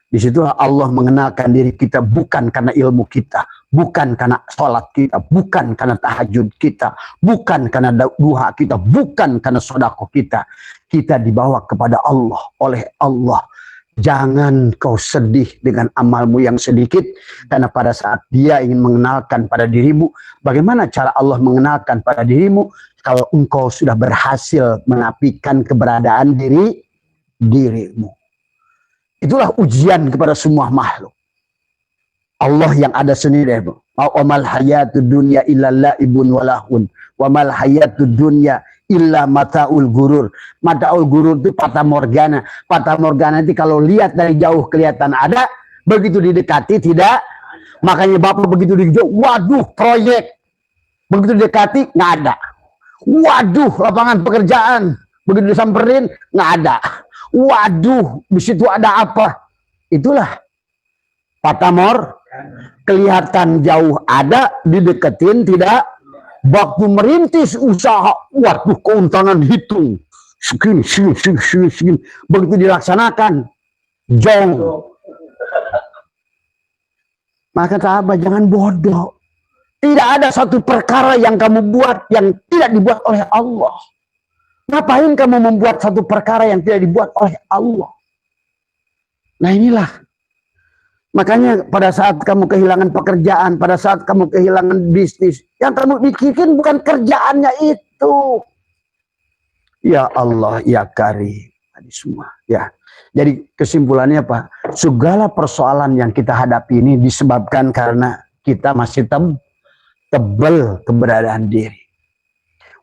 S1: Disitulah Allah mengenalkan diri kita bukan karena ilmu kita, bukan karena sholat kita, bukan karena tahajud kita, bukan karena duha kita, bukan karena sedekah kita. Kita dibawa kepada Allah oleh Allah. Jangan kau sedih dengan amalmu yang sedikit, karena pada saat Dia ingin mengenalkan pada dirimu, bagaimana cara Allah mengenalkan pada dirimu kalau engkau sudah berhasil menafikan keberadaan dirimu. Itulah ujian kepada semua makhluk. Allah yang ada sendiri. Wa mal hayatud dunya illa la'ibun walahun. Wa mal hayatud dunya illa mataul gurur. Mataul gurur itu fata morgana. Fata morgana itu kalau lihat dari jauh kelihatan ada, begitu didekati tidak. Makanya Bapak begitu di jauh, waduh proyek. Begitu didekati nggak ada. Waduh lapangan pekerjaan. Begitu disamperin nggak ada. Waduh di situ ada apa? Itulah fata morgana. Kelihatan jauh ada, dideketin tidak. Waktu merintis usaha, waduh keuntungan hitung segini. Begitu dilaksanakan jong. Maka sahabat jangan bodoh. Tidak ada satu perkara yang kamu buat yang tidak dibuat oleh Allah. Ngapain kamu membuat satu perkara yang tidak dibuat oleh Allah? Nah inilah. Makanya pada saat kamu kehilangan pekerjaan, pada saat kamu kehilangan bisnis, yang kamu pikirkan bukan kerjaannya itu. Ya Allah, ya Karim. Tadi semua. Ya. Jadi kesimpulannya apa? Segala persoalan yang kita hadapi ini disebabkan karena kita masih tebal keberadaan diri.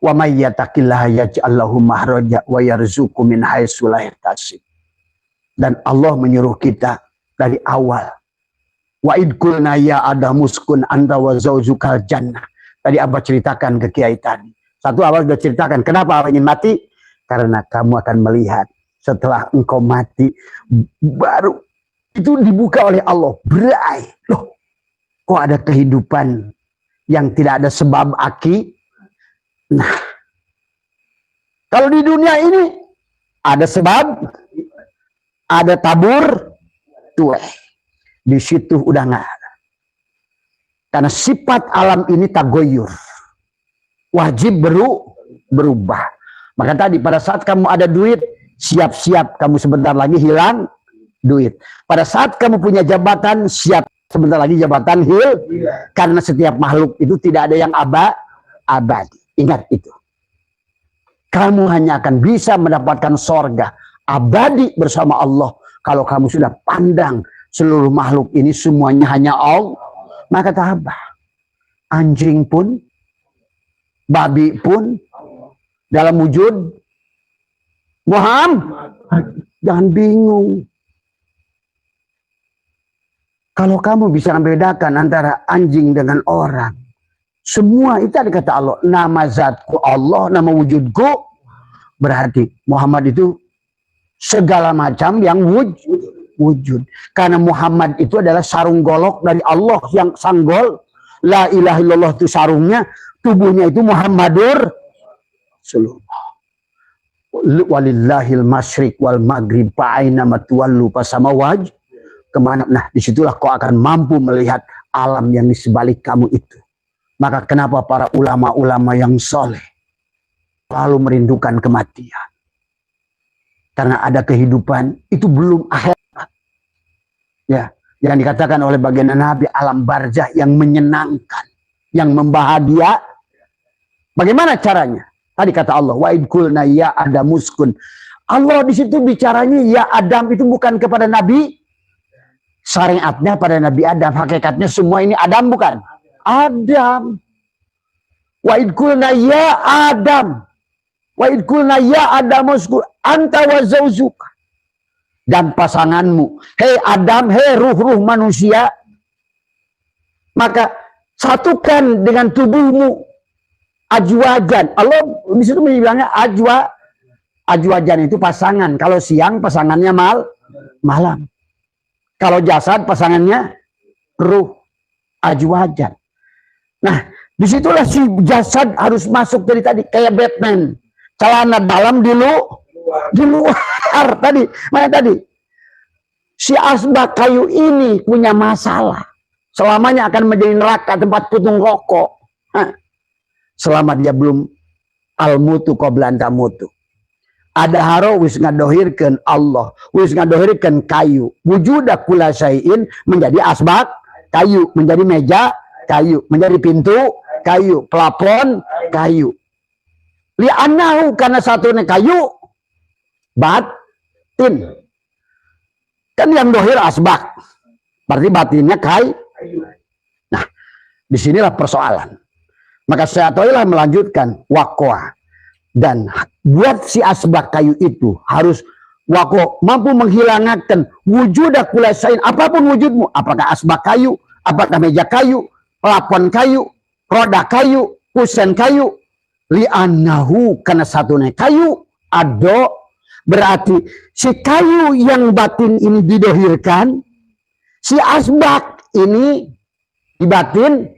S1: Wa may yattaqillaha yaj'al lahu makhraja wa yarzuqhu min haitsu la yahtasib. Dan Allah menyuruh kita dari awal. Wa id qulna ya adamu uskun anta wa zaujukal jannah. Tadi Abah ceritakan ke Kiai tadi. Satu Abah sudah ceritakan. Kenapa Abah ingin mati? Karena kamu akan melihat setelah engkau mati baru itu dibuka oleh Allah. Berai. Loh, kok ada kehidupan yang tidak ada sebab aki? Nah, kalau di dunia ini ada sebab, ada tabur, tuh. Di situ udah nggak ada. Karena sifat alam ini tagoyur. Wajib berubah. Maka tadi pada saat kamu ada duit, siap-siap kamu sebentar lagi hilang duit. Pada saat kamu punya jabatan, siap sebentar lagi jabatan Karena setiap makhluk itu tidak ada yang abadi. Ingat itu. Kamu hanya akan bisa mendapatkan sorga abadi bersama Allah kalau kamu sudah pandang seluruh makhluk ini semuanya hanya Allah. Maka tabah. Anjing pun, babi pun, dalam wujud Muhammad. Jangan bingung. Kalau kamu bisa membedakan antara anjing dengan orang, semua itu ada kata Allah. Nama zatku Allah, nama wujudku. Berarti Muhammad itu segala macam yang wujud. Karena Muhammad itu adalah sarung golok dari Allah yang sanggol. La ilaha illallah itu sarungnya. Tubuhnya itu Muhammadur Rasulullah. Walillahil masyriq wal maghrib fa'aina matuwallu fasama wajh. Kemana? Nah disitulah kau akan mampu melihat alam yang di sebalik kamu itu. Maka kenapa para ulama-ulama yang soleh selalu merindukan kematian? Karena ada kehidupan itu belum akhir. Ya, yang dikatakan oleh baginda Nabi alam barzah yang menyenangkan, yang membahagia. Bagaimana caranya? Tadi kata Allah, wa id qulna ya Adam uskun. Allah di situ bicaranya ya Adam itu bukan kepada Nabi syariatnya pada Nabi Adam, hakikatnya semua ini Adam bukan? Adam. Wa idkulna ya Adam. Wa idkulna ya Adam uskur anta wa zawjuka. Dan pasanganmu. Hei Adam, hei ruh-ruh manusia. Maka satukan dengan tubuhmu. Ajwajan. Allah di situ bilangnya ajwajan itu pasangan. Kalau siang pasangannya malam. Kalau jasad pasangannya ruh. Ajwajan. Nah, disitulah si jasad harus masuk dari tadi kayak Batman. Celana dalam di luar tadi. Mana tadi? Si asbak kayu ini punya masalah. Selamanya akan menjadi neraka tempat putung rokok. Selama dia belum al-mutu qabla an tamutu. Ada haro wis ngadohirkeun Allah, wis ngadohirkeun kayu. Wujuda kula syai'in menjadi asbak kayu, menjadi meja kayu, menjadi pintu kayu, plafon kayu. Li'annahu karena satunya kayu batin. Kan yang dohir asbak. Berarti batinnya kayu. Nah, disinilah persoalan. Maka saya tahulah melanjutkan waqwa. Dan buat si asbak kayu itu harus waqwa mampu menghilangkan wujuda kulasain, apapun wujudmu, apakah asbak kayu, apakah meja kayu, plafon kayu, roda kayu, kusen kayu, li'annahu karena satunya kayu, ado berarti si kayu yang batin ini didohirkan, si asbak ini dibatin.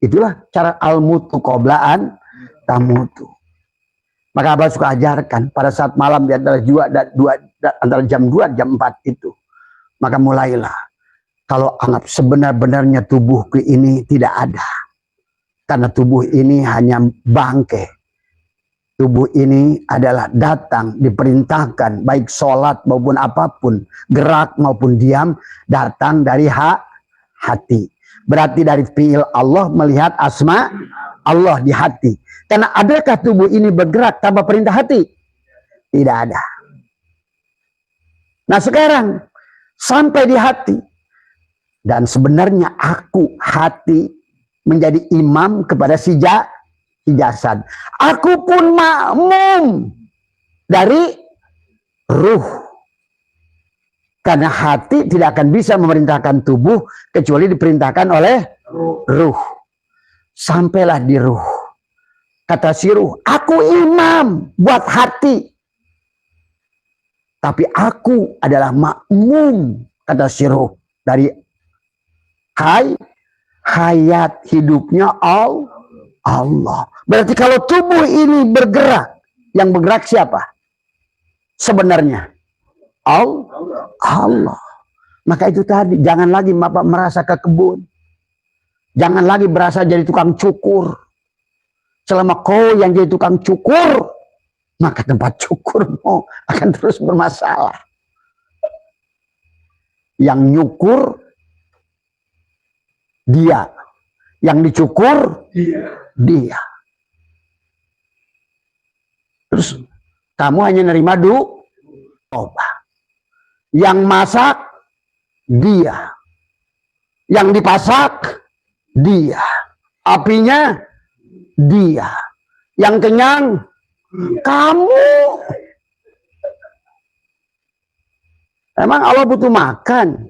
S1: Itulah cara al-mutu qoblaan tamutu. Maka Abah suka ajarkan pada saat malam di antara antara jam 2 jam 4 itu. Maka mulailah. Kalau anggap sebenar-benarnya tubuhku ini tidak ada. Karena tubuh ini hanya bangke. Tubuh ini adalah datang, diperintahkan, baik sholat maupun apapun, gerak maupun diam, datang dari hati. Berarti dari fi'il Allah melihat asma Allah di hati. Karena adakah tubuh ini bergerak tanpa perintah hati? Tidak ada. Nah sekarang sampai di hati. Dan sebenarnya aku hati menjadi imam kepada si jasad. Aku pun makmum dari ruh. Karena hati tidak akan bisa memerintahkan tubuh kecuali diperintahkan oleh ruh. Sampailah di ruh. Kata si ruh, aku imam buat hati. Tapi aku adalah makmum, kata si ruh. Dari hayat hidupnya Allah. Berarti kalau tubuh ini bergerak, yang bergerak siapa? Sebenarnya Allah. Maka itu tadi, jangan lagi Bapak merasa ke kebun. Jangan lagi berasa jadi tukang cukur. Selama kau yang jadi tukang cukur, maka tempat cukurmu akan terus bermasalah. Yang nyukur dia, yang dicukur dia. Terus kamu hanya nerima obat. Yang masak dia, yang dipasak dia, apinya dia, yang kenyang kamu. Emang Allah butuh makan?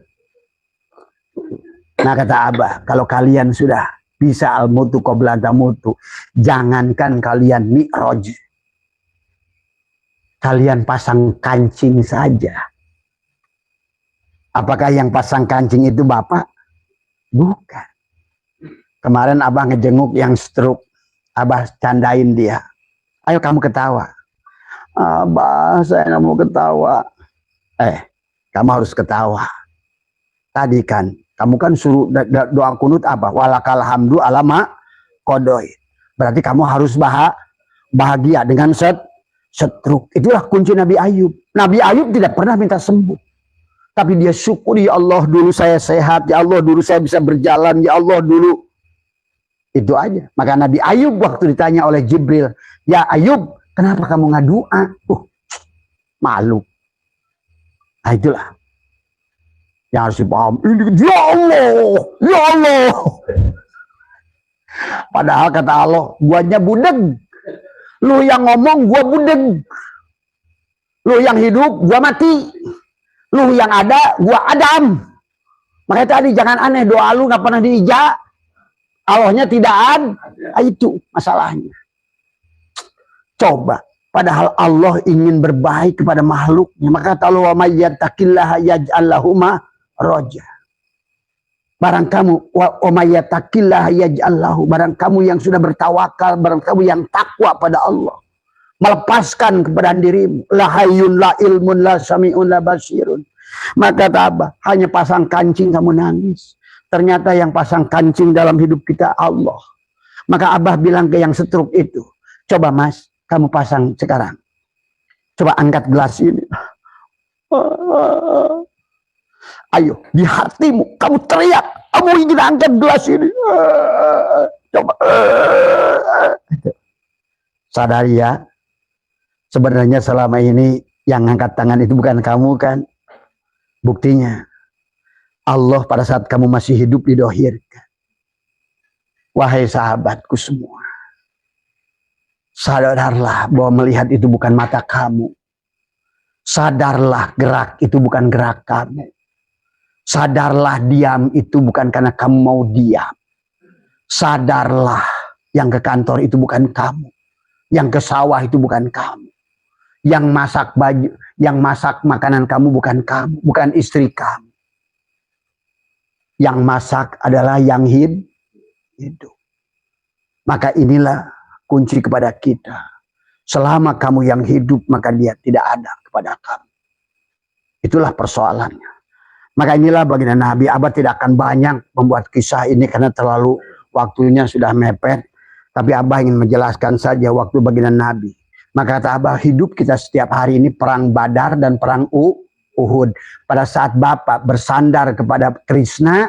S1: Nah kata Abah, kalau kalian sudah bisa al-mutu qabla tamutu, jangankan kalian mi'raj, kalian pasang kancing saja. Apakah yang pasang kancing itu Bapak? Bukan. Kemarin Abah ngejenguk yang stroke. Abah candain dia. Ayo kamu ketawa. Abah, saya nggak mau ketawa. Kamu harus ketawa. Tadi kan, kamu kan suruh doa kunut apa? Walakal hamdu alama kodoi. Berarti kamu harus bahagia dengan stroke. Itulah kunci Nabi Ayub. Nabi Ayub tidak pernah minta sembuh. Tapi dia syukur, ya Allah dulu saya sehat, ya Allah dulu saya bisa berjalan, ya Allah dulu. Itu aja. Maka Nabi Ayub waktu ditanya oleh Jibril, ya Ayub, kenapa kamu nggak doa? Malu. Nah itulah. Yang harus dipaham, ini ya Allah, ya Allah. Padahal kata Allah, guanya budeg. Lu yang ngomong, gua budeg. Lu yang hidup, gua mati. Lu yang ada, gua Adam. Makanya tadi jangan aneh, doa lu gak pernah diijab. Allahnya tidak ada. Itu masalahnya. Coba. Padahal Allah ingin berbaik kepada makhluknya. Maka kata Allah, wa may yattaqillaha yaj'al lahu makhraja. Barang kamu, wa may yattaqillaha yaj'al lahu, barang kamu yang sudah bertawakal, barang kamu yang takwa pada Allah, melepaskan kepada dirimu, la hayyun la ilmun la sami'un la basirun. Maka apa? Hanya pasang kancing kamu nangis. Ternyata yang pasang kancing dalam hidup kita Allah. Maka Abah bilang ke yang setruk itu, coba Mas, kamu pasang sekarang. Coba angkat gelas ini. Ayo, di hatimu, kamu teriak. Kamu ingin angkat gelas ini. Coba. Sadari ya. Sebenarnya selama ini yang angkat tangan itu bukan kamu kan. Buktinya. Allah pada saat kamu masih hidup didohirkan. Wahai sahabatku semua. Sadarlah bahwa melihat itu bukan mata kamu. Sadarlah gerak itu bukan gerak kamu. Sadarlah diam itu bukan karena kamu mau diam. Sadarlah yang ke kantor itu bukan kamu. Yang ke sawah itu bukan kamu. Yang masak baju, yang masak makanan kamu bukan kamu. Bukan istri kamu. Yang masak adalah yang hidup. Maka inilah kunci kepada kita. Selama kamu yang hidup, maka dia tidak ada kepada kamu. Itulah persoalannya. Maka inilah baginda Nabi. Abah tidak akan banyak membuat kisah ini karena terlalu waktunya sudah mepet. Tapi Abah ingin menjelaskan saja waktu baginda Nabi. Maka kata Abah, hidup kita setiap hari ini perang Badar dan perang Uhud. Pada saat Bapak bersandar kepada Krishna,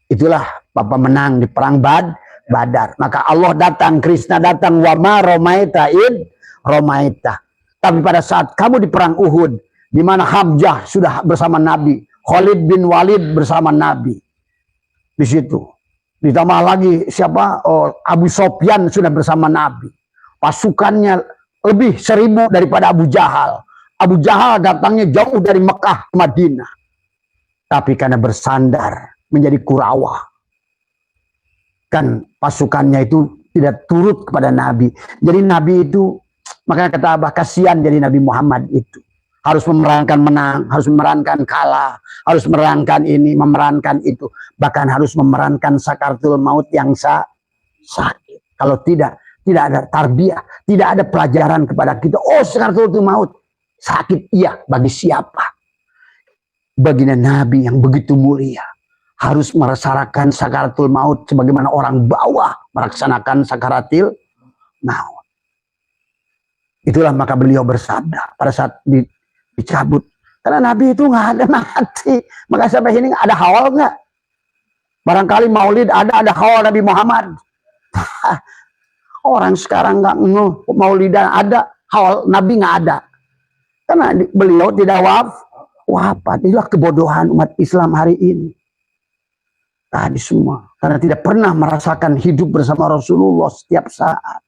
S1: itulah Bapak menang di perang Badar. Maka Allah datang, Krishna datang, wa ma romaita id romaita. Tapi pada saat kamu di perang Uhud, di mana Hamzah sudah bersama Nabi, Khalid bin Walid bersama Nabi. Di situ. Ditambah lagi siapa? Oh, Abu Sofyan sudah bersama Nabi. Pasukannya lebih 1000 daripada Abu Jahal. Abu Jahal datangnya jauh dari Mekah ke Madinah. Tapi karena bersandar menjadi Qurawa. Kan pasukannya itu tidak turut kepada Nabi. Jadi Nabi itu, makanya kata Abah, kasihan jadi Nabi Muhammad itu. Harus memerankan menang, harus memerankan kalah, harus memerankan ini, memerankan itu. Bahkan harus memerankan sakaratul maut yang sakit. Kalau tidak ada tarbiyah, tidak ada pelajaran kepada kita. Oh, sakaratul maut sakit, iya, bagi siapa? Baginda Nabi yang begitu mulia harus merasakan sakaratul maut sebagaimana orang bawah melaksanakan sakaratil maut. Itulah maka beliau bersabda pada saat dicabut. Karena Nabi itu nggak ada mati. Maka sampai ini ada hawal nggak? Barangkali maulid ada hawal Nabi Muhammad. Orang sekarang nggak maulidan ada, hawal Nabi nggak ada. Karena beliau tidak wafat. Inilah kebodohan umat Islam hari ini. Tadi semua. Karena tidak pernah merasakan hidup bersama Rasulullah setiap saat.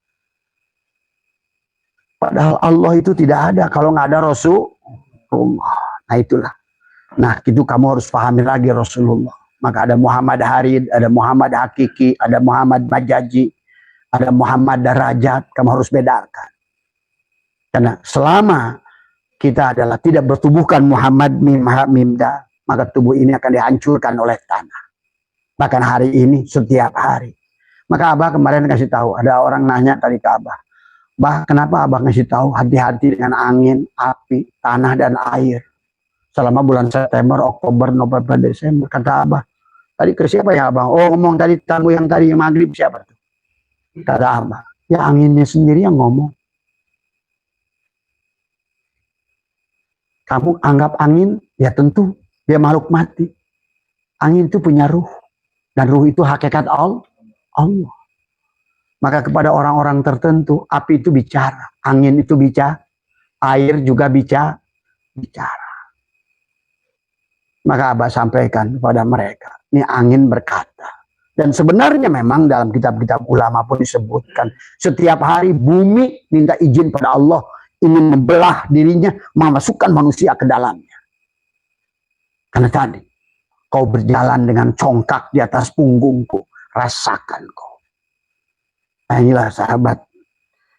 S1: Padahal Allah itu tidak ada kalau nggak ada Rasulullah. Nah itulah. Nah itu kamu harus pahami lagi Rasulullah. Maka ada Muhammad Harid, ada Muhammad Hakiki, ada Muhammad Majaji, ada Muhammad Darajat. Kamu harus bedakan. Karena selama kita adalah tidak bertubuhkan Muhammad Mimda, maka tubuh ini akan dihancurkan oleh tanah. Bahkan hari ini, setiap hari. Maka Abah kemarin kasih tahu, ada orang nanya tadi ke Abah, Bah, kenapa Abah ngasih tahu hati-hati dengan angin, api, tanah, dan air selama bulan September, Oktober, November, Desember? Kata Abah, tadi ke siapa ya Abah? Oh, ngomong tadi tamu yang tadi maghrib siapa tuh? Kata Abah, ya anginnya sendiri yang ngomong. Kamu anggap angin, ya tentu dia makhluk mati. Angin itu punya ruh. Dan ruh itu hakikat Allah. Maka kepada orang-orang tertentu, api itu bicara. Angin itu bicara. Air juga bicara. Maka Abah sampaikan kepada mereka, ini angin berkata. Dan sebenarnya memang dalam kitab-kitab ulama pun disebutkan, setiap hari bumi minta izin pada Allah, ingin membelah dirinya, memasukkan manusia ke dalamnya. Karena tadi, kau berjalan dengan congkak di atas punggungku, rasakan kau. Nah inilah sahabat.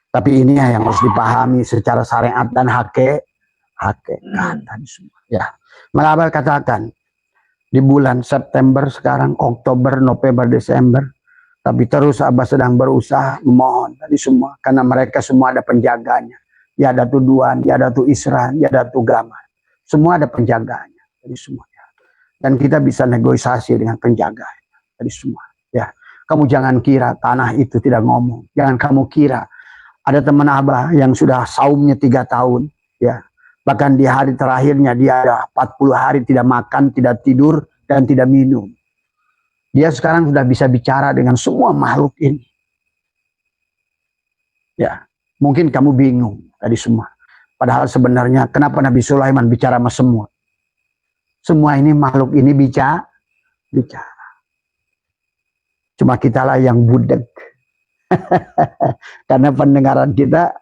S1: Tapi ini yang harus dipahami secara syariat dan hakikat tadi semua. Ya, maka Abah katakan, di bulan September sekarang, Oktober, November, Desember, tapi terus Abah sedang berusaha memohon tadi semua, karena mereka semua ada penjaganya. Ya ada Duan, ya ada Isran, ya ada Gama, semua ada penjaganya tadi semuanya. Dan kita bisa negosiasi dengan penjaganya tadi semua. Ya, kamu jangan kira tanah itu tidak ngomong. Jangan kamu kira ada teman Abah yang sudah saumnya 3 tahun, ya. Bahkan di hari terakhirnya dia ada 40 hari tidak makan, tidak tidur, dan tidak minum. Dia sekarang sudah bisa bicara dengan semua makhluk ini. Ya, mungkin kamu bingung tadi semua. Padahal sebenarnya kenapa Nabi Sulaiman bicara sama semua? Semua ini makhluk ini bicara. Cuma kitalah yang budek. Karena pendengaran kita.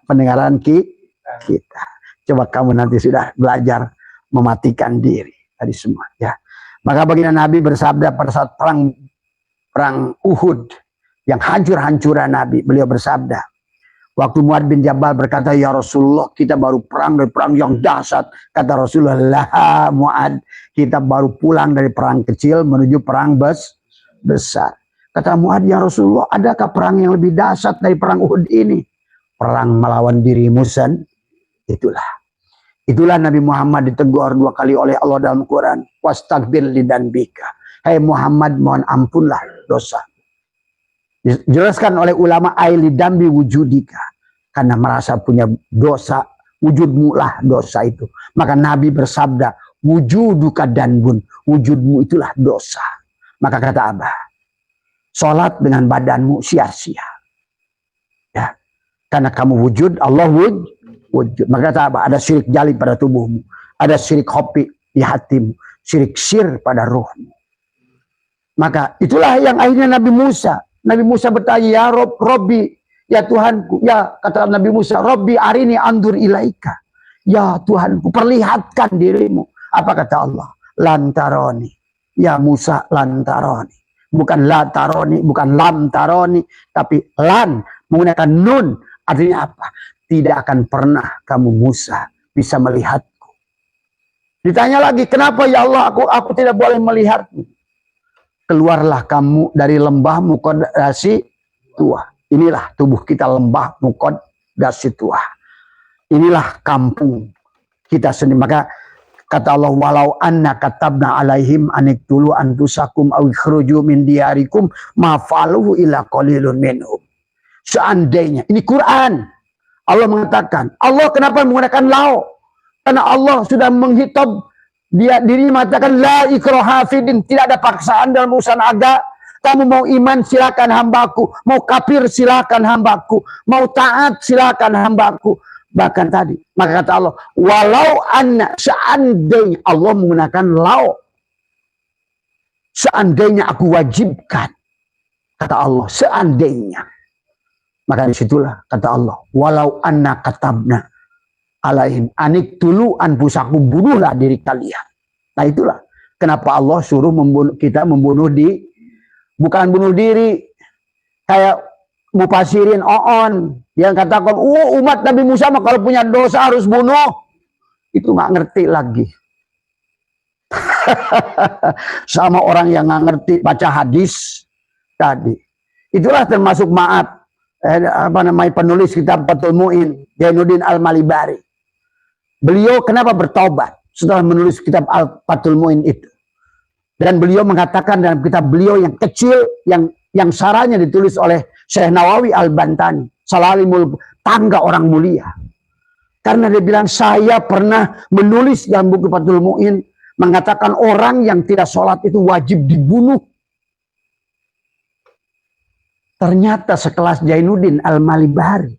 S1: Coba kamu nanti sudah belajar mematikan diri tadi semua, ya. Maka baginda Nabi bersabda pada saat perang Uhud yang hancur-hancuran Nabi, beliau bersabda, waktu Muad bin Jabal berkata, ya Rasulullah, kita baru perang dari perang yang dahsyat. Kata Rasulullah, lah Muad, kita baru pulang dari perang kecil menuju perang besar. Kata Muad, ya Rasulullah, adakah perang yang lebih dahsyat dari perang Uhud ini? Perang melawan dirimu sendiri. Itulah Nabi Muhammad ditegur 2 kali oleh Allah dalam Quran. Wastaghfir lidzambika. Hai Muhammad, mohon ampunlah dosa. Dijelaskan oleh ulama ailidambi wujudika. Karena merasa punya dosa, wujudmu lah dosa itu. Maka Nabi bersabda, wujuduka danbun, wujudmu itulah dosa. Maka kata Abah, sholat dengan badanmu sia-sia. Ya. Karena kamu wujud, Allah wujud. Maka kata Abah, ada syirik jali pada tubuhmu, ada syirik hopi di hatimu, syirik sir pada ruhmu. Maka itulah yang akhirnya Nabi Musa bertanya, ya Robbi, ya Tuhanku, ya kata Nabi Musa, Robbi arini andur ilaika, ya Tuhanku, perlihatkan dirimu. Apa kata Allah? Lantaroni, ya Musa lantaroni, bukan lataroni, bukan lamtaroni, tapi lan menggunakan nun, artinya apa? Tidak akan pernah kamu Musa bisa melihatku. Ditanya lagi, kenapa ya Allah aku tidak boleh melihatmu? Keluarlah kamu dari lembah Muqaddasi Tuah. Inilah tubuh kita, lembah Muqaddasi Tuah. Inilah kampung kita sendiri. Maka kata Allah, walau anna katabna alaihim aniktulu anfusakum aw ikhruju min diyarikum ma faluhu illa qalilun minhum. Seandainya, ini Quran. Allah mengatakan, Allah kenapa menggunakan lau? Karena Allah sudah menghitab diri mengatakan la ikraha fidin, tidak ada paksaan dalam urusan agama. Kamu mau iman silakan hambaku, mau kafir silakan hambaku, mau taat silakan hambaku. Bahkan tadi, maka kata Allah, walau anna, seandainya Allah menggunakan lau, seandainya aku wajibkan, kata Allah, seandainya. Maka disitulah kata Allah, walau anna katabna alaihim aniktulu anfusakum, bunuhlah diri kalian. Nah itulah kenapa Allah suruh kita membunuh bukan bunuh diri kayak mufasirin on yang katakan, umat Nabi Musa mah kalau punya dosa harus bunuh. Itu nggak ngerti lagi. Sama orang yang nggak ngerti baca hadis tadi. Itulah termasuk penulis kitab Fathul Mu'in, Jainuddin Al-Malibari. Beliau kenapa bertobat setelah menulis kitab Fathul Mu'in itu? Dan beliau mengatakan dalam kitab beliau yang kecil, yang saranya ditulis oleh Syekh Nawawi Al-Bantani, Salalimul Tangga Orang Mulia. Karena dia bilang, saya pernah menulis dalam buku Fathul Mu'in, mengatakan orang yang tidak sholat itu wajib dibunuh. Ternyata sekelas Jainuddin Al-Malibari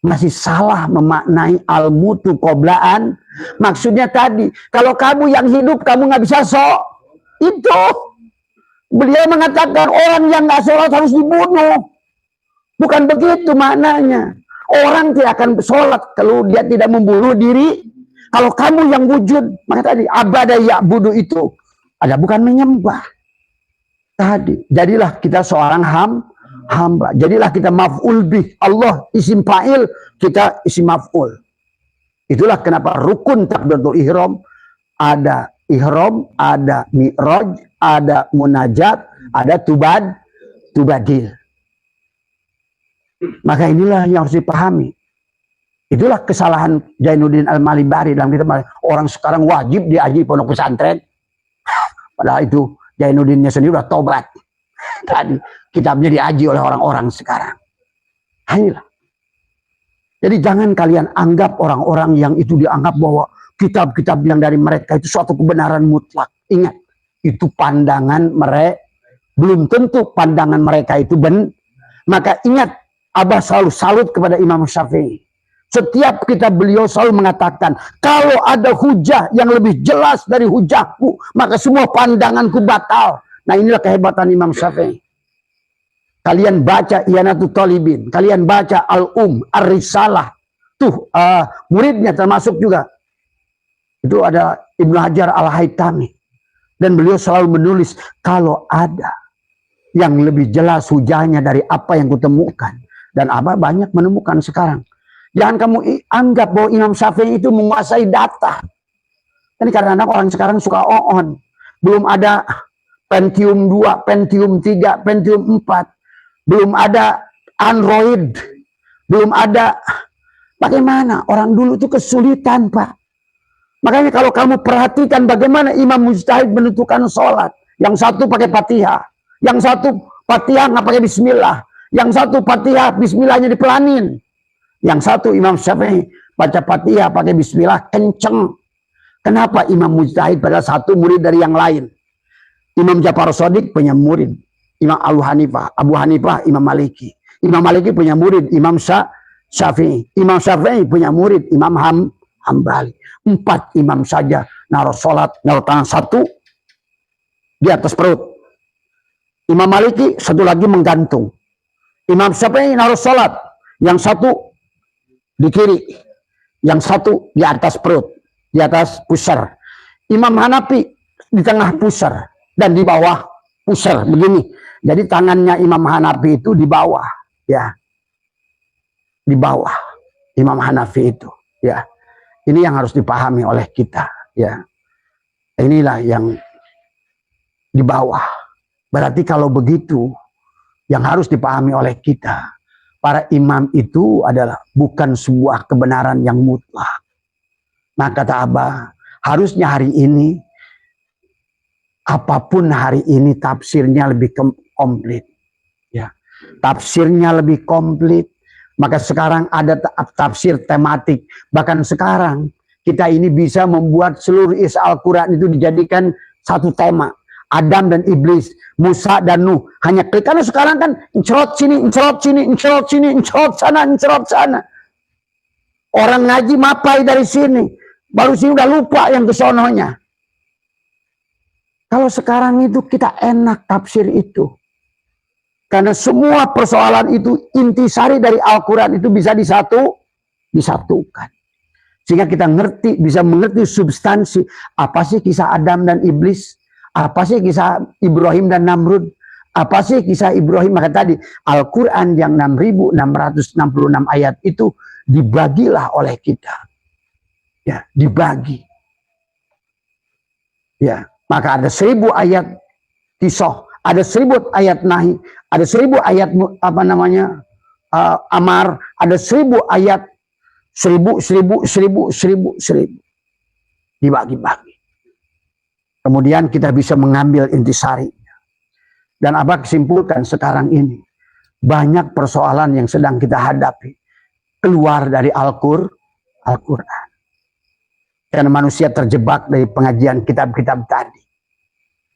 S1: masih salah memaknai al-mutu qoblaan. Maksudnya tadi, kalau kamu yang hidup kamu nggak bisa sok. Itu beliau mengatakan orang yang nggak sholat harus dibunuh. Bukan begitu maknanya. Orang tidak akan sholat kalau dia tidak membunuh diri. Kalau kamu yang wujud, maka tadi abada ya'budu itu ada bukan menyembah. Tadi jadilah kita seorang hamba. Jadilah kita maf'ul bih. Allah isim fa'il, kita isim maf'ul. Itulah kenapa rukun takbiratul ihram ada ihram, ada mi'raj, ada munajat, ada tubadil. Maka inilah yang harus dipahami. Itulah kesalahan Zainuddin Al-Malibari dalam kitab. Orang sekarang wajib diaji pondok pesantren. Padahal itu Zainuddinnya sendiri sudah tobat. Tadi kitabnya diaji oleh orang-orang sekarang. Inilah. Jadi jangan kalian anggap orang-orang yang itu dianggap bahwa kitab-kitab yang dari mereka itu suatu kebenaran mutlak. Ingat, itu pandangan mereka. Belum tentu pandangan mereka itu benar. Maka ingat, Abah selalu salut kepada Imam Syafi'i. Setiap kitab beliau selalu mengatakan, kalau ada hujah yang lebih jelas dari hujahku, maka semua pandanganku batal. Nah inilah kehebatan Imam Syafi'i. Kalian baca Ianatul Talibin, kalian baca Al-Um, Ar-Risalah. Tuh muridnya termasuk juga. Itu ada Ibnu Hajar Al-Haytami. Dan beliau selalu menulis, kalau ada yang lebih jelas hujahnya dari apa yang kutemukan. Dan Abah banyak menemukan sekarang. Jangan kamu anggap bahwa Imam Syafi'i itu menguasai data. Ini kadang-kadang orang sekarang suka on. Belum ada Pentium 2, Pentium 3, Pentium 4. Belum ada Android. Belum ada. Bagaimana? Orang dulu itu kesulitan, Pak. Makanya kalau kamu perhatikan bagaimana Imam Mujtahid menentukan sholat. Yang satu pakai Fatihah. Yang satu Fatihah nggak pakai Bismillah. Yang satu Fatihah Bismillahnya dipelanin. Yang satu Imam Syafi'i baca Fatihah pakai Bismillah kenceng. Kenapa Imam Mujtahid pada satu murid dari yang lain? Imam Ja'far Shadiq punya murid Imam Abu Hanifah Imam Maliki. Imam Maliki punya murid Imam Syafi'i. Imam Syafi'i punya murid Imam Hambali. 4 imam saja naruh sholat, naruh tangan satu di atas perut. Imam Maliki satu lagi menggantung. Imam Syafi'i naruh sholat, yang satu di kiri, yang satu di atas perut, di atas pusar. Imam Hanafi di tengah pusar dan di bawah pusar begini. Jadi tangannya Imam Hanafi itu di bawah, ya, di bawah Imam Hanafi itu, ya. Ini yang harus dipahami oleh kita, ya. Inilah yang di bawah. Berarti kalau begitu, yang harus dipahami oleh kita, para imam itu adalah bukan sebuah kebenaran yang mutlak. Nah kata Abah, harusnya hari ini, apapun hari ini tafsirnya lebih komplit. Ya. Tafsirnya lebih komplit. Maka sekarang ada tafsir tematik. Bahkan sekarang kita ini bisa membuat seluruh isi Al-Quran itu dijadikan satu tema. Adam dan Iblis, Musa dan Nuh. Hanya klik. Karena sekarang kan encerot sini, encerot sini, encerot sini, encerot sana, encerot sana. Orang ngaji mapai dari sini. Baru sini udah lupa yang kesononya. Kalau sekarang itu kita enak tafsir itu. Karena semua persoalan itu intisari dari Al-Quran itu bisa disatukan. Sehingga kita ngerti, bisa mengerti substansi. Apa sih kisah Adam dan Iblis? Apa sih kisah Ibrahim dan Namrud? Apa sih kisah Ibrahim? Maka tadi Al-Quran yang 6.666 ayat itu dibagilah oleh kita. Ya, dibagi. Ya, maka ada 1000 ayat Kisah, ada 1000 ayat Nahi, ada 1000 ayat Amar, ada 1000 ayat 1000 dibagi-bagi. Kemudian kita bisa mengambil intisari. Dan Abah kesimpulkan sekarang ini, banyak persoalan yang sedang kita hadapi keluar dari Al-Quran. Karena manusia terjebak dari pengajian kitab-kitab tadi.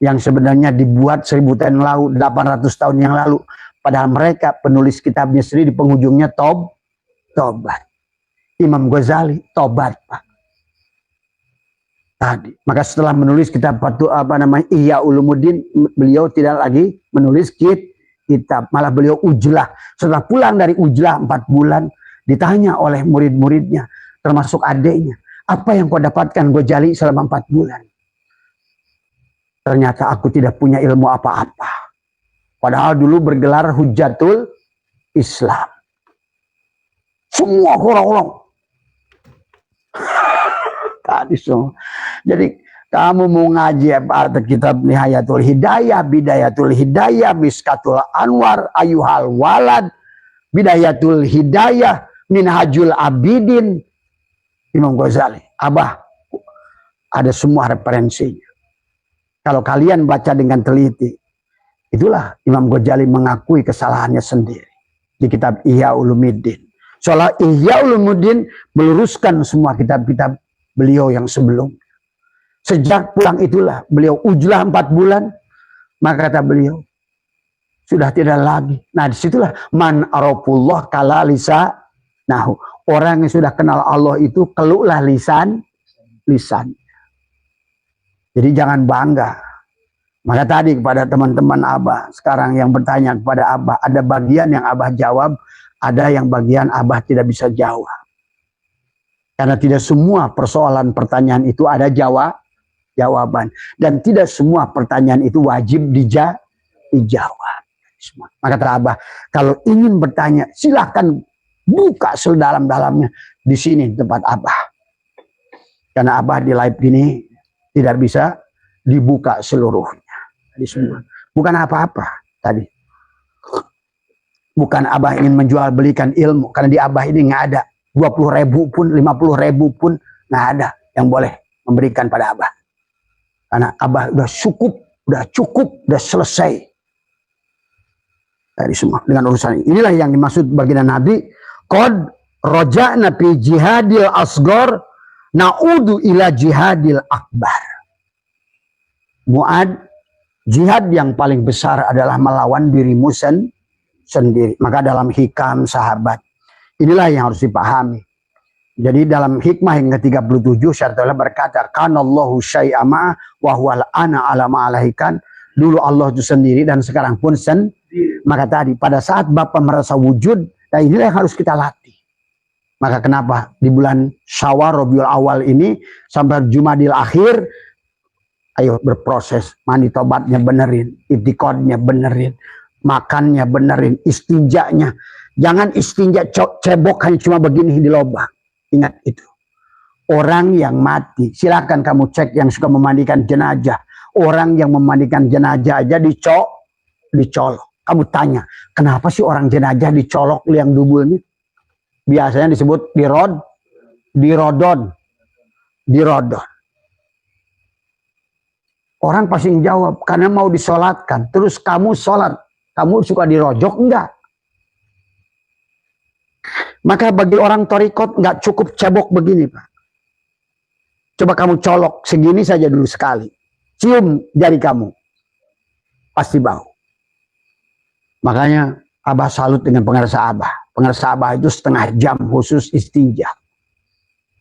S1: Yang sebenarnya dibuat 1000 tahun yang lalu, 800 tahun yang lalu. Padahal mereka penulis kitabnya sendiri di penghujungnya tobat. Imam Ghazali tobat, Pak. Tadi. Maka setelah menulis kitab Ihya Ulumuddin, beliau tidak lagi menulis kitab, malah beliau ujlah. Setelah pulang dari ujlah 4 bulan, ditanya oleh murid-muridnya, termasuk adiknya, apa yang kau dapatkan Ghazali selama 4 bulan? Ternyata aku tidak punya ilmu apa-apa. Padahal dulu bergelar Hujatul Islam. Semua orang-orang tadi semua. Jadi kamu mau ngaji arti kitab Nihayatul Hidayah, Bidayatul Hidayah, Miskatul Anwar, Ayuhal Walad, Bidayatul Hidayah, Minhajul Abidin, Imam Ghazali. Abah, ada semua referensinya. Kalau kalian baca dengan teliti, itulah Imam Ghazali mengakui kesalahannya sendiri di kitab Ihya Ulumuddin. Soalnya Ihya Ulumuddin meluruskan semua kitab-kitab beliau yang sebelum. Sejak pulang itulah beliau ujlah 4 bulan, maka kata beliau sudah tidak lagi. Nah disitulah man arafullah kala lisa. Nah orang yang sudah kenal Allah itu keluhlah lisan. Jadi jangan bangga. Maka tadi kepada teman-teman Abah sekarang yang bertanya kepada Abah, ada bagian yang Abah jawab, ada yang bagian Abah tidak bisa jawab. Karena tidak semua persoalan pertanyaan itu ada jawaban. Dan tidak semua pertanyaan itu wajib dijawab. Maka kata Abah, kalau ingin bertanya, silahkan buka sedalam-dalamnya di sini tempat Abah. Karena Abah di live ini tidak bisa dibuka seluruhnya. Tadi semua. Bukan apa-apa tadi. Bukan Abah ingin menjual belikan ilmu. Karena di Abah ini nggak ada. 20.000 pun, 50.000 pun nggak ada yang boleh memberikan pada Abah. Karena Abah udah cukup, udah selesai. Dari semua dengan urusan ini. Inilah yang dimaksud baginda Nabi. Qad roja'na fi jihadil asgor na'udu ila jihadil akbar. Mu'ad, jihad yang paling besar adalah melawan dirimu sendiri. Maka dalam hikam sahabat, inilah yang harus dipahami. Jadi dalam hikmah yang ke-37 Syaikhullah berkata, kanallahu syai'ama wa huwal ana ala ma'alahikan. Dulu Allah itu sendiri dan sekarang pun sendiri. Maka tadi pada saat Bapak merasa wujud, nah inilah yang harus kita latih. Maka kenapa di bulan Syawal Rabiul Awal ini sampai Jumadil Akhir, ayo berproses, mandi tobatnya benerin, itikadnya benerin, makannya benerin, istinjanya. Jangan istinja cebok hanya cuma begini di lobang. Ingat itu. Orang yang mati, silakan kamu cek yang suka memandikan jenazah. Orang yang memandikan jenazah aja dicolok. Kamu tanya, kenapa sih orang jenazah dicolok liang dubulnya? Biasanya disebut dirodon. Orang pasti jawab, karena mau disolatkan. Terus kamu sholat, kamu suka dirojok enggak? Maka bagi orang torikot nggak cukup cebok begini, Pak. Coba kamu colok segini saja dulu sekali. Cium jari kamu. Pasti bau. Makanya Abah salut dengan pengerasa Abah. Pengerasa Abah itu setengah jam khusus istinja.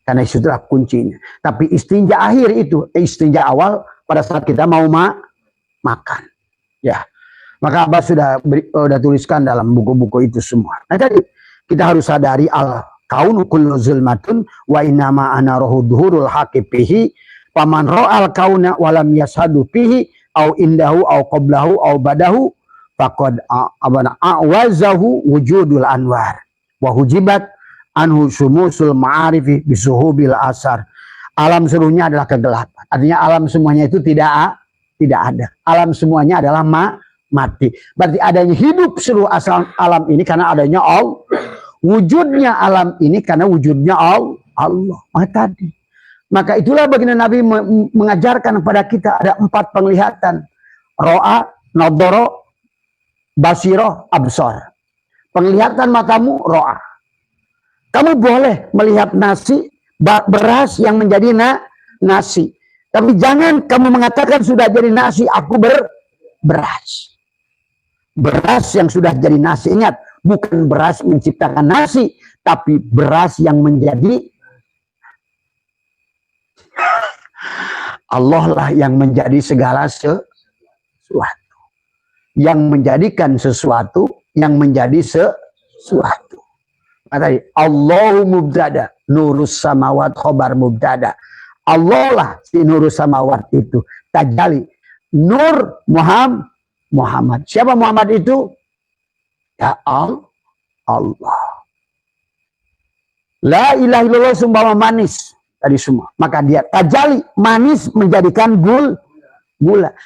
S1: Karena itu itulah kuncinya. Tapi istinja akhir itu, istinja awal pada saat kita mau makan. Ya. Maka Abah sudah tuliskan dalam buku-buku itu semua. Nah tadi kita harus sadari al-kaunu kullu zulmatun wa innama ana rohu dhuhurul haqiqihi paman ra'al kauna walam yashadu fihi au indahu au qablahu au badahu faqad a'wazahu wujudul anwar wa hujibat anhu sumusul ma'arifi bisuhubil asar. Alam seluruhnya adalah kegelapan. Artinya alam semuanya itu tidak ada. Alam semuanya adalah mati. Berarti adanya hidup seluruh asal alam ini karena adanya Allah. Wujudnya alam ini karena wujudnya Allah. Maka itulah baginda Nabi mengajarkan kepada kita ada 4 penglihatan. Ro'a, nadoro, basiro, absor. Penglihatan matamu ro'a. Kamu boleh melihat nasi, beras yang menjadi nasi. Tapi jangan kamu mengatakan sudah jadi nasi, aku beras. Beras yang sudah jadi nasi. Ingat, Bukan beras menciptakan nasi, tapi beras yang menjadi Allah lah yang menjadi segala sesuatu. Yang menjadikan sesuatu, yang menjadi sesuatu. Tadi Allahu mubtada, nurus samawat khobar mubtada. Allah lah si nurus samawat itu. Tajali nur Muhammad. Siapa Muhammad itu? Ya Allah. La ilaha illallah sumbawa manis. Tadi semua. Maka dia tajali manis menjadikan gula.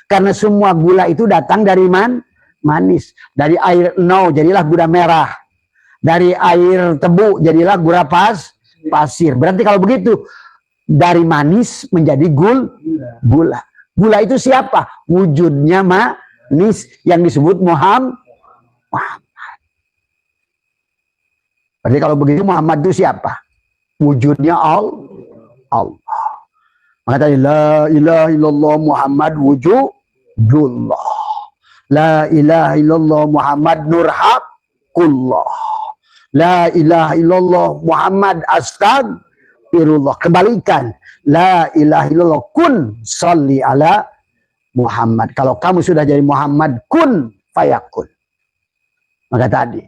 S1: Karena semua gula itu datang dari manis. Dari air no jadilah gula merah. Dari air tebu jadilah gula pasir. Berarti kalau begitu dari manis menjadi gula. Gula itu siapa? Wujudnya manis yang disebut Muhammad. Berarti kalau begitu Muhammad itu siapa? Wujudnya Allah. Maka tadi la ilaha illallah Muhammad wujudullah. La ilaha illallah Muhammad nurhaqullah. La ilaha illallah Muhammad astagfirullah. Kembalikan. La ilaha illallah kun salli ala Muhammad. Kalau kamu sudah jadi Muhammad kun fayakun. Maka tadi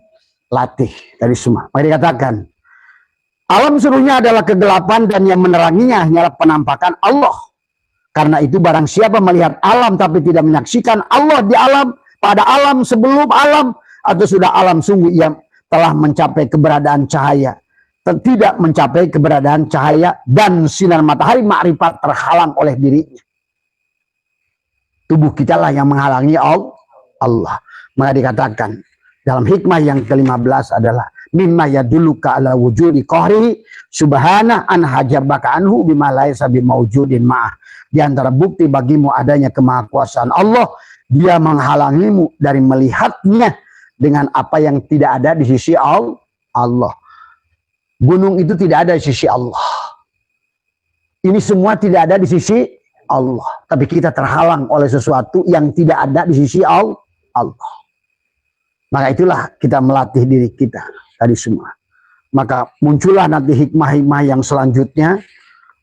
S1: latih dari semua. Maka dikatakan alam seluruhnya adalah kegelapan dan yang meneranginya hanyalah penampakan Allah. Karena itu barang siapa melihat alam tapi tidak menyaksikan Allah di alam, pada alam sebelum alam, atau sudah alam sungguh ia telah mencapai keberadaan cahaya. Tidak mencapai keberadaan cahaya dan sinar matahari makrifat terhalang oleh dirinya. Tubuh kita lah yang menghalangi Allah. Maka dikatakan dalam hikmah yang ke-15 adalah mimma yadulluka ala wujudi qahrihi subhana an hajabaka anhu bima laisa bimaujudin ma'ah. Di antara bukti bagimu adanya kemahakuasaan Allah, dia menghalangimu dari melihatnya dengan apa yang tidak ada di sisi Allah. Gunung itu tidak ada di sisi Allah. Ini semua tidak ada di sisi Allah. Tapi kita terhalang oleh sesuatu yang tidak ada di sisi Allah. Maka itulah kita melatih diri kita tadi semua. Maka muncullah nanti hikmah-hikmah yang selanjutnya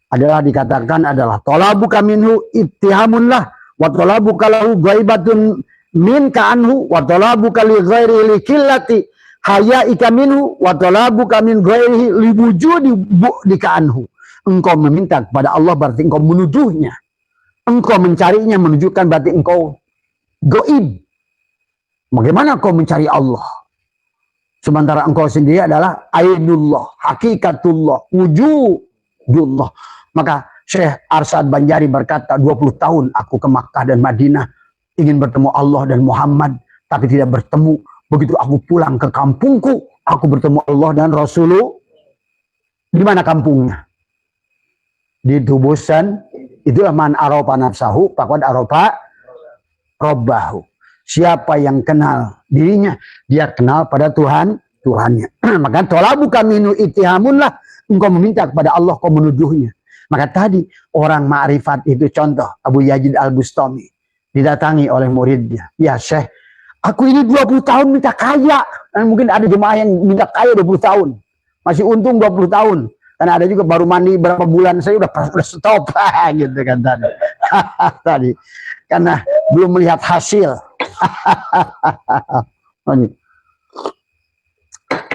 S1: adalah dikatakan adalah talabuka minhu ittihamun lah wa talabuka lahu ghaibatun minka anhu wa talabuka li ghairi li qillati hayaika minhu wa talabuka min ghairihi li wujudi bu'dika anhu. Engkau meminta kepada Allah berarti engkau menuduhnya. Engkau mencarinya menunjukkan berarti engkau goib. Bagaimana kau mencari Allah? Sementara engkau sendiri adalah ainullah, hakikatullah, wujudullah. Maka Syekh Arsyad Banjari berkata, 20 tahun aku ke Makkah dan Madinah ingin bertemu Allah dan Muhammad, tapi tidak bertemu. Begitu aku pulang ke kampungku, aku bertemu Allah dan Rasulullah. Di mana kampungnya? Di Tubusan. Itulah man arofa nafsahu, faqad arofa robbahu. Siapa yang kenal dirinya, dia kenal pada Tuhannya. Maka talabuka minhu ittihamun lah, engkau meminta kepada Allah, kau menuduhnya. Maka tadi orang ma'rifat itu contoh Abu Yazid Al-Bustami didatangi oleh muridnya. Ya Syekh, aku ini 20 tahun minta kaya. Dan mungkin ada jemaah yang minta kaya 20 tahun. Masih untung 20 tahun. Karena ada juga baru mandi berapa bulan saya udah stop gitu kan tadi. Tadi karena belum melihat hasil.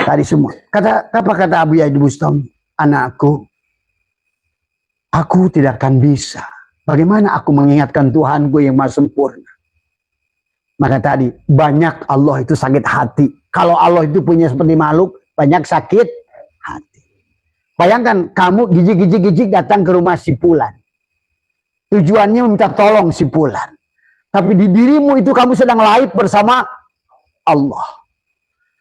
S1: Tadi semua. Apa kata Abu Yazid Bustami? Anakku, aku tidak akan bisa. Bagaimana aku mengingatkan Tuhanku yang maha sempurna? Maka tadi banyak Allah itu sakit hati. Kalau Allah itu punya seperti makhluk, banyak sakit hati. Bayangkan kamu gijik-gijik datang ke rumah si Fulan. Tujuannya meminta tolong si Fulan. Tapi di dirimu itu kamu sedang laib bersama Allah.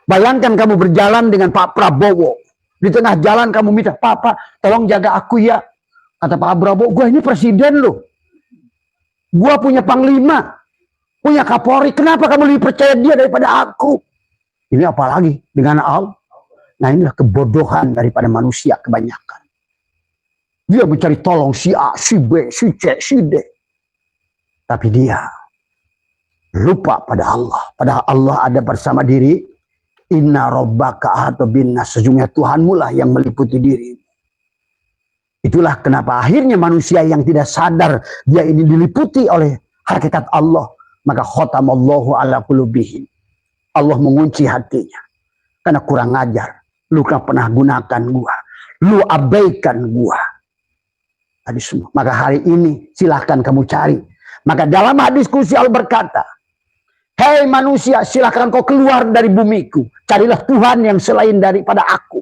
S1: Bayangkan kamu berjalan dengan Pak Prabowo. Di tengah jalan kamu minta, Pak, tolong jaga aku ya. Kata Pak Prabowo, gue ini presiden loh. Gue punya panglima. Punya Kapolri. Kenapa kamu lebih percaya dia daripada aku? Ini apalagi dengan Allah. Nah inilah kebodohan daripada manusia kebanyakan. Dia mencari tolong si A, si B, si C, si D. Tapi dia lupa pada Allah. Padahal Allah ada bersama diri Inna rabbaka ahata binnas, sesungguhnya Tuhanmu lah yang meliputi diri. Itulah kenapa akhirnya manusia yang tidak sadar dia ini diliputi oleh hakikat Allah, maka khatamallahu ala qulubihim. Allah mengunci hatinya karena kurang ajar. Lu gak pernah gunakan gua, lu abaikan gua. Tadi semua. Maka hari ini silahkan kamu cari. Maka dalam hadis kursi Allah berkata, hei manusia, silahkan kau keluar dari bumiku, carilah Tuhan yang selain daripada aku.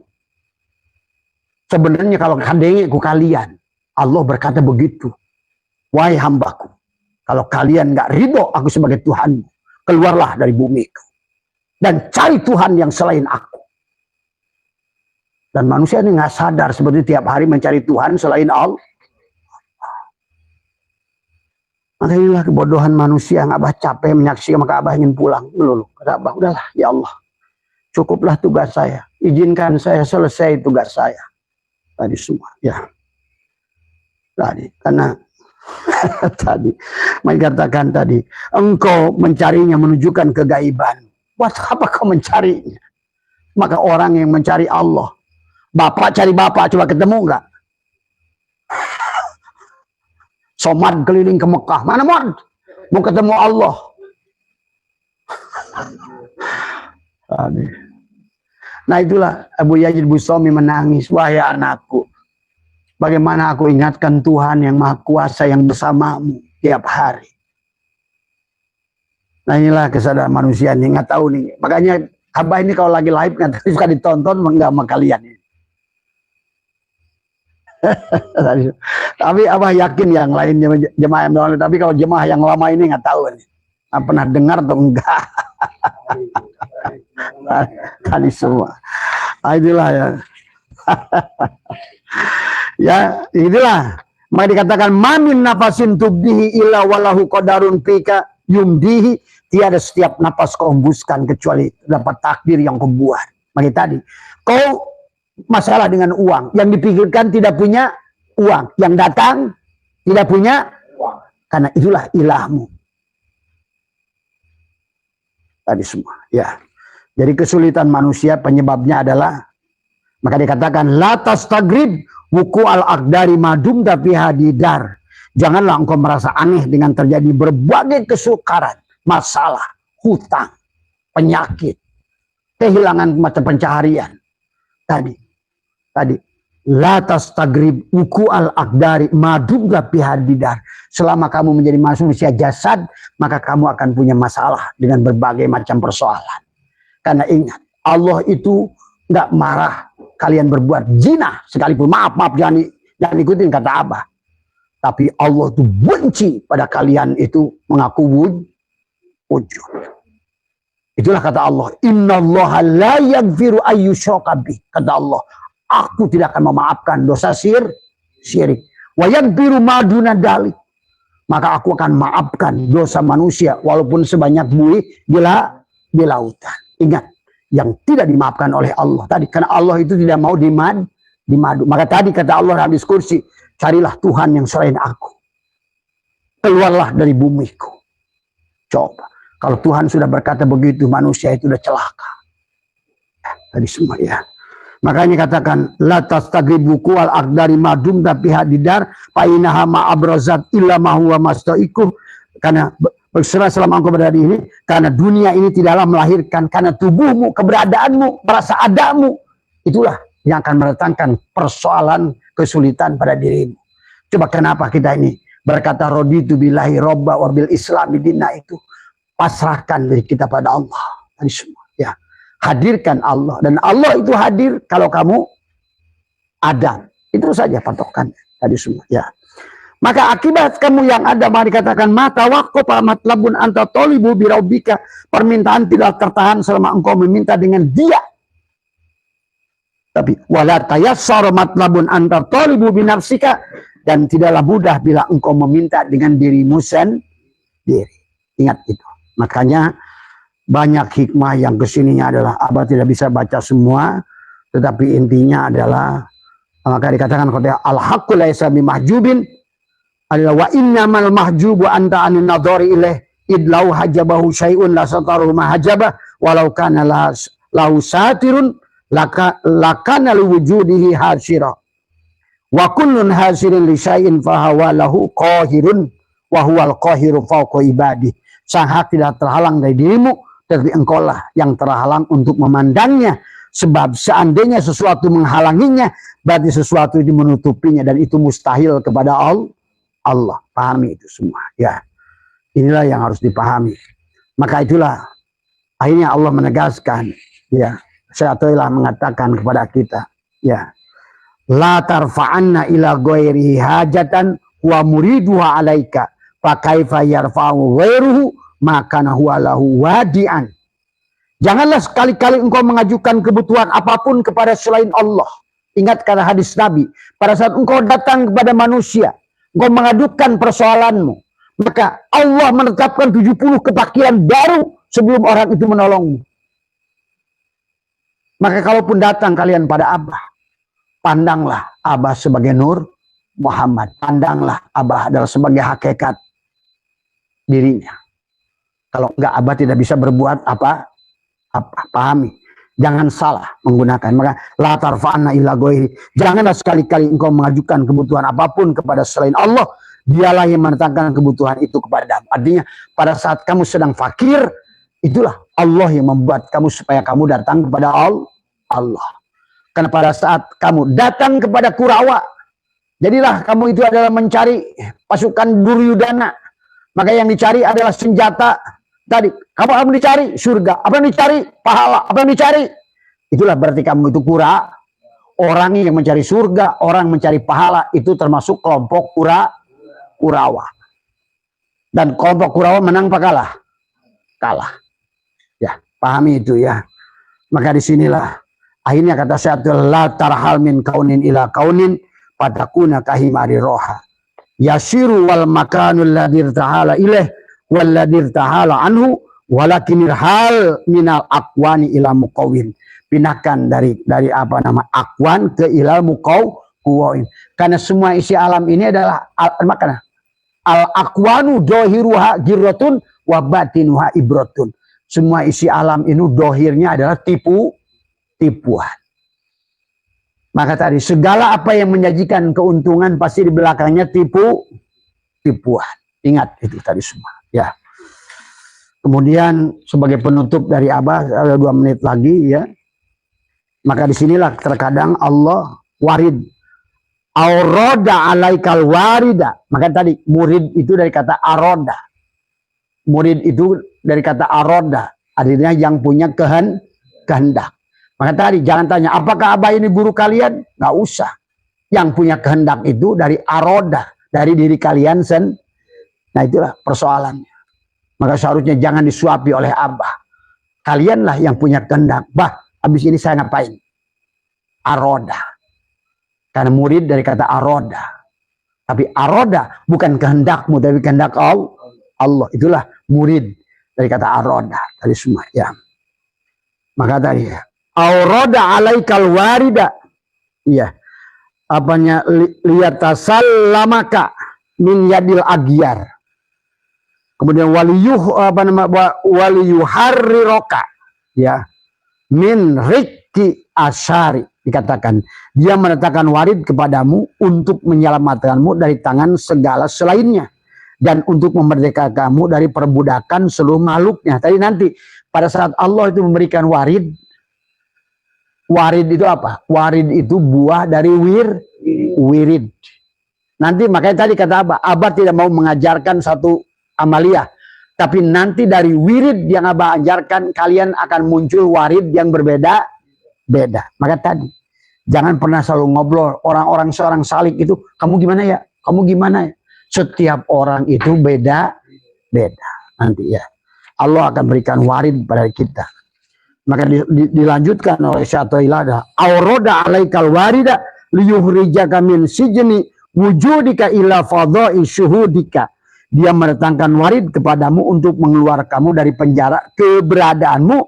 S1: Sebenarnya kalau kandengnya ku kalian, Allah berkata begitu. Wahai hambaku, kalau kalian gak ridho aku sebagai Tuhanmu, keluarlah dari bumiku dan cari Tuhan yang selain aku. Dan manusia ini gak sadar seperti tiap hari mencari Tuhan selain Allah. Maka inilah kebodohan manusia yang Abah capek menyaksikan, maka Abah ingin pulang. Dulu, kata Abah, udahlah ya Allah, cukuplah tugas saya, izinkan saya selesai tugas saya. Tadi semua, ya. Tadi, karena tadi, mengatakan tadi, engkau mencarinya menunjukkan kegaiban. Buat apa kau mencarinya? Maka orang yang mencari Allah, bapak cari bapak, coba ketemu enggak? Somad keliling ke Mekah, mana Mod? Mau ketemu Allah. Tadi. Nah itulah Abu Yazid Bustami menangis, wahai anakku, bagaimana aku ingatkan Tuhan yang Maha Kuasa yang bersamamu tiap hari. Nah inilah kesadaran manusia nih, nggak tahu nih. Makanya Abah ini kalau lagi live nggak suka ditonton enggak sama kalian ini. Tapi Abah yakin yang lain jemaah yang lain, tapi kalau jemaah yang lama ini nggak tahu nih, pernah dengar atau enggak. Tadi semua. Itulah ya. Ya, itulah. Maka dikatakan mamin nafasin tubdihi illa walahu qadarun fika yumdihi, tiada setiap napas kau hembuskan kecuali dapat takdir yang kau buat. Maka tadi, kau masalah dengan uang, yang dipikirkan tidak punya uang, yang datang tidak punya uang, karena itulah ilahmu. Tadi semua, ya. Jadi kesulitan manusia penyebabnya adalah, maka dikatakan la tastagrib wuku al-aqdari madum tapi hadidar. Janganlah engkau merasa aneh dengan terjadi berbagai kesukaran, masalah, hutang, penyakit, kehilangan mata pencaharian. Tadi la tastagrib wuku al-aqdari madum tapi hadidar. Selama kamu menjadi manusia jasad, maka kamu akan punya masalah dengan berbagai macam persoalan. Karena ingat, Allah itu nggak marah kalian berbuat zina sekalipun. Maaf, jangan ikutin kata Abah. Tapi Allah itu benci pada kalian itu mengaku wujud. Itulah kata Allah. Innallaha la yaghfiru ayyushraka bih. Kata Allah, aku tidak akan memaafkan dosa syirik. Wa yaghfiru ma duna dzalik. Maka aku akan maafkan dosa manusia walaupun sebanyak buih di lautan. Ingat, yang tidak dimaafkan oleh Allah tadi, karena Allah itu tidak mau dimadu. Maka tadi kata Allah dalam diskusi, carilah Tuhan yang selain aku, keluarlah dari bumiku. Coba, kalau Tuhan sudah berkata begitu, manusia itu sudah celaka. Tadi semua ya. Makanya katakan la tastagribuku al aqdari madum tapi hadidar fa inaha ma abrazat illa ma huwa mastaiku, karena berserah selama engkau berada di ini, karena dunia ini tidaklah melahirkan, karena tubuhmu, keberadaanmu, merasa adamu, itulah yang akan mendatangkan persoalan kesulitan pada dirimu. Coba kenapa kita ini berkata raditu billahi robba wa bil islami dina, itu pasrahkan diri kita pada Allah. Tadi semua ya. Hadirkan Allah, dan Allah itu hadir kalau kamu ada. Itu saja patokan tadi semua ya. Maka akibat kamu yang ada, maka dikatakan mata waqafa matlabun anta tolibu birabbika, permintaan tidak tertahan selama engkau meminta dengan dia. Tapi wala tayassara matlabun anta tolibu binafsika, dan tidaklah mudah bila engkau meminta dengan dirimu sendiri. Ingat itu. Makanya banyak hikmah yang kesininya adalah Abah tidak bisa baca semua, tetapi intinya adalah maka dikatakan kepada al-haqqu laisa bimahjubin, adalah wa innamal mahjubu anta anin nadhari ilaih idlau hajabahu syai'un la sataru ma hajabah walau kana la lahu satirun lakana liwujudihi hasira. Wa kullun hasirin li syai'in fahawa lahu qahirun wa huwal qahiru fawqa ibadi. Sang hak tidak terhalang dari dirimu, tapi engkaulah yang terhalang untuk memandangnya. Sebab seandainya sesuatu menghalanginya, berarti sesuatu itu menutupinya, dan itu mustahil kepada Allah. Pahami itu semua. Ya, inilah yang harus dipahami. Maka itulah akhirnya Allah menegaskan, ya, Syaitanlah mengatakan kepada kita, ya, la tarfa'anna ila ghairihi hajatan wa muriduha alaika fa kaifa yarfa'u ghairuhu maka huwa lahu wadi'an. Janganlah sekali-kali engkau mengajukan kebutuhan apapun kepada selain Allah. Ingat kata hadis Nabi, pada saat engkau datang kepada manusia, engkau mengadukan persoalanmu, maka Allah menetapkan 70 kepakiran baru sebelum orang itu menolongmu. Maka kalaupun datang kalian pada Abah, pandanglah Abah sebagai Nur Muhammad. Pandanglah Abah adalah sebagai hakikat dirinya. Kalau enggak, Abah tidak bisa berbuat apa. Pahami. Jangan salah menggunakan. Maka la tarfa'na illa ghairi. Janganlah sekali-kali engkau mengajukan kebutuhan apapun kepada selain Allah. Dialah yang menetapkan kebutuhan itu kepada. Artinya pada saat kamu sedang fakir, itulah Allah yang membuat kamu supaya kamu datang kepada Allah. Karena pada saat kamu datang kepada Kurawa, jadilah kamu itu adalah mencari pasukan Duryudana. Maka yang dicari adalah senjata tadi. Kamu dicari surga, apa yang dicari pahala, apa yang dicari. Itulah berarti kamu itu orang yang mencari surga, orang mencari pahala, itu termasuk kelompok Kurawa. Dan kelompok Kurawa menang apa kalah? Kalah. Ya, pahami itu ya. Maka disinilah akhirnya kata Syaitan, la tarhal min kaunin ila kaunin patakuna kahimari roha. Yasiru wal makanul ladir tahala ilaih wal ladir tahala anhu walakinir hal minal akwani ila mukawin. Pindahkan dari apa nama akwan ke ila mukawin. Karena semua isi alam ini adalah makanya al akwanu dohiruha girrotun wa batinuha ibrotun. Semua isi alam ini dohirnya adalah tipuan. Maka tadi segala apa yang menjanjikan keuntungan pasti di belakangnya tipuan. Ingat itu tadi semua. Ya. Kemudian sebagai penutup dari Abah ada 2 menit lagi ya. Maka disinilah terkadang Allah warid. Aroda alaikal warida. Maka tadi murid itu dari kata aroda. Murid itu dari kata aroda. Artinya yang punya kehendak. Maka tadi jangan tanya, apakah Abah ini guru kalian? Nggak usah. Yang punya kehendak itu dari aroda, dari diri kalian Nah itulah persoalannya. Maka seharusnya jangan disuapi oleh Abah. Kalianlah yang punya kehendak. Bah, habis ini saya ngapain? Aroda. Karena murid dari kata aroda. Tapi aroda bukan kehendakmu, tapi kehendak Allah. Itulah murid dari kata aroda. Tadi semua ya. Maka tadi ya. Aurada alaikal warida. Iya. Apanya liyatasallamaka min yadil agyar. Kemudian waliyuharriroka. Ya. Min rikki asyari. Dikatakan. Dia menetapkan warid kepadamu untuk menyelamatkanmu dari tangan segala selainnya. Dan untuk memerdekakan kamu dari perbudakan seluruh makhluknya. Tadi nanti pada saat Allah itu memberikan warid. Warid itu apa? Warid itu buah dari wirid. Nanti makanya tadi kata Abah tidak mau mengajarkan satu amaliyah. Tapi nanti dari wirid yang Abah ajarkan, kalian akan muncul warid yang berbeda-beda. Maka tadi, jangan pernah selalu ngobrol. Orang-orang seorang salik itu, kamu gimana ya? Kamu gimana ya? Setiap orang itu beda-beda. Nanti ya. Allah akan berikan warid pada kita. Maka dilanjutkan oleh Syaitan, auroda alaikal warida liyuhrijaka min sijni wujudika ila fadha'i syuhudika. Dia mendatangkan warid kepadamu untuk mengeluarkan kamu dari penjara keberadaanmu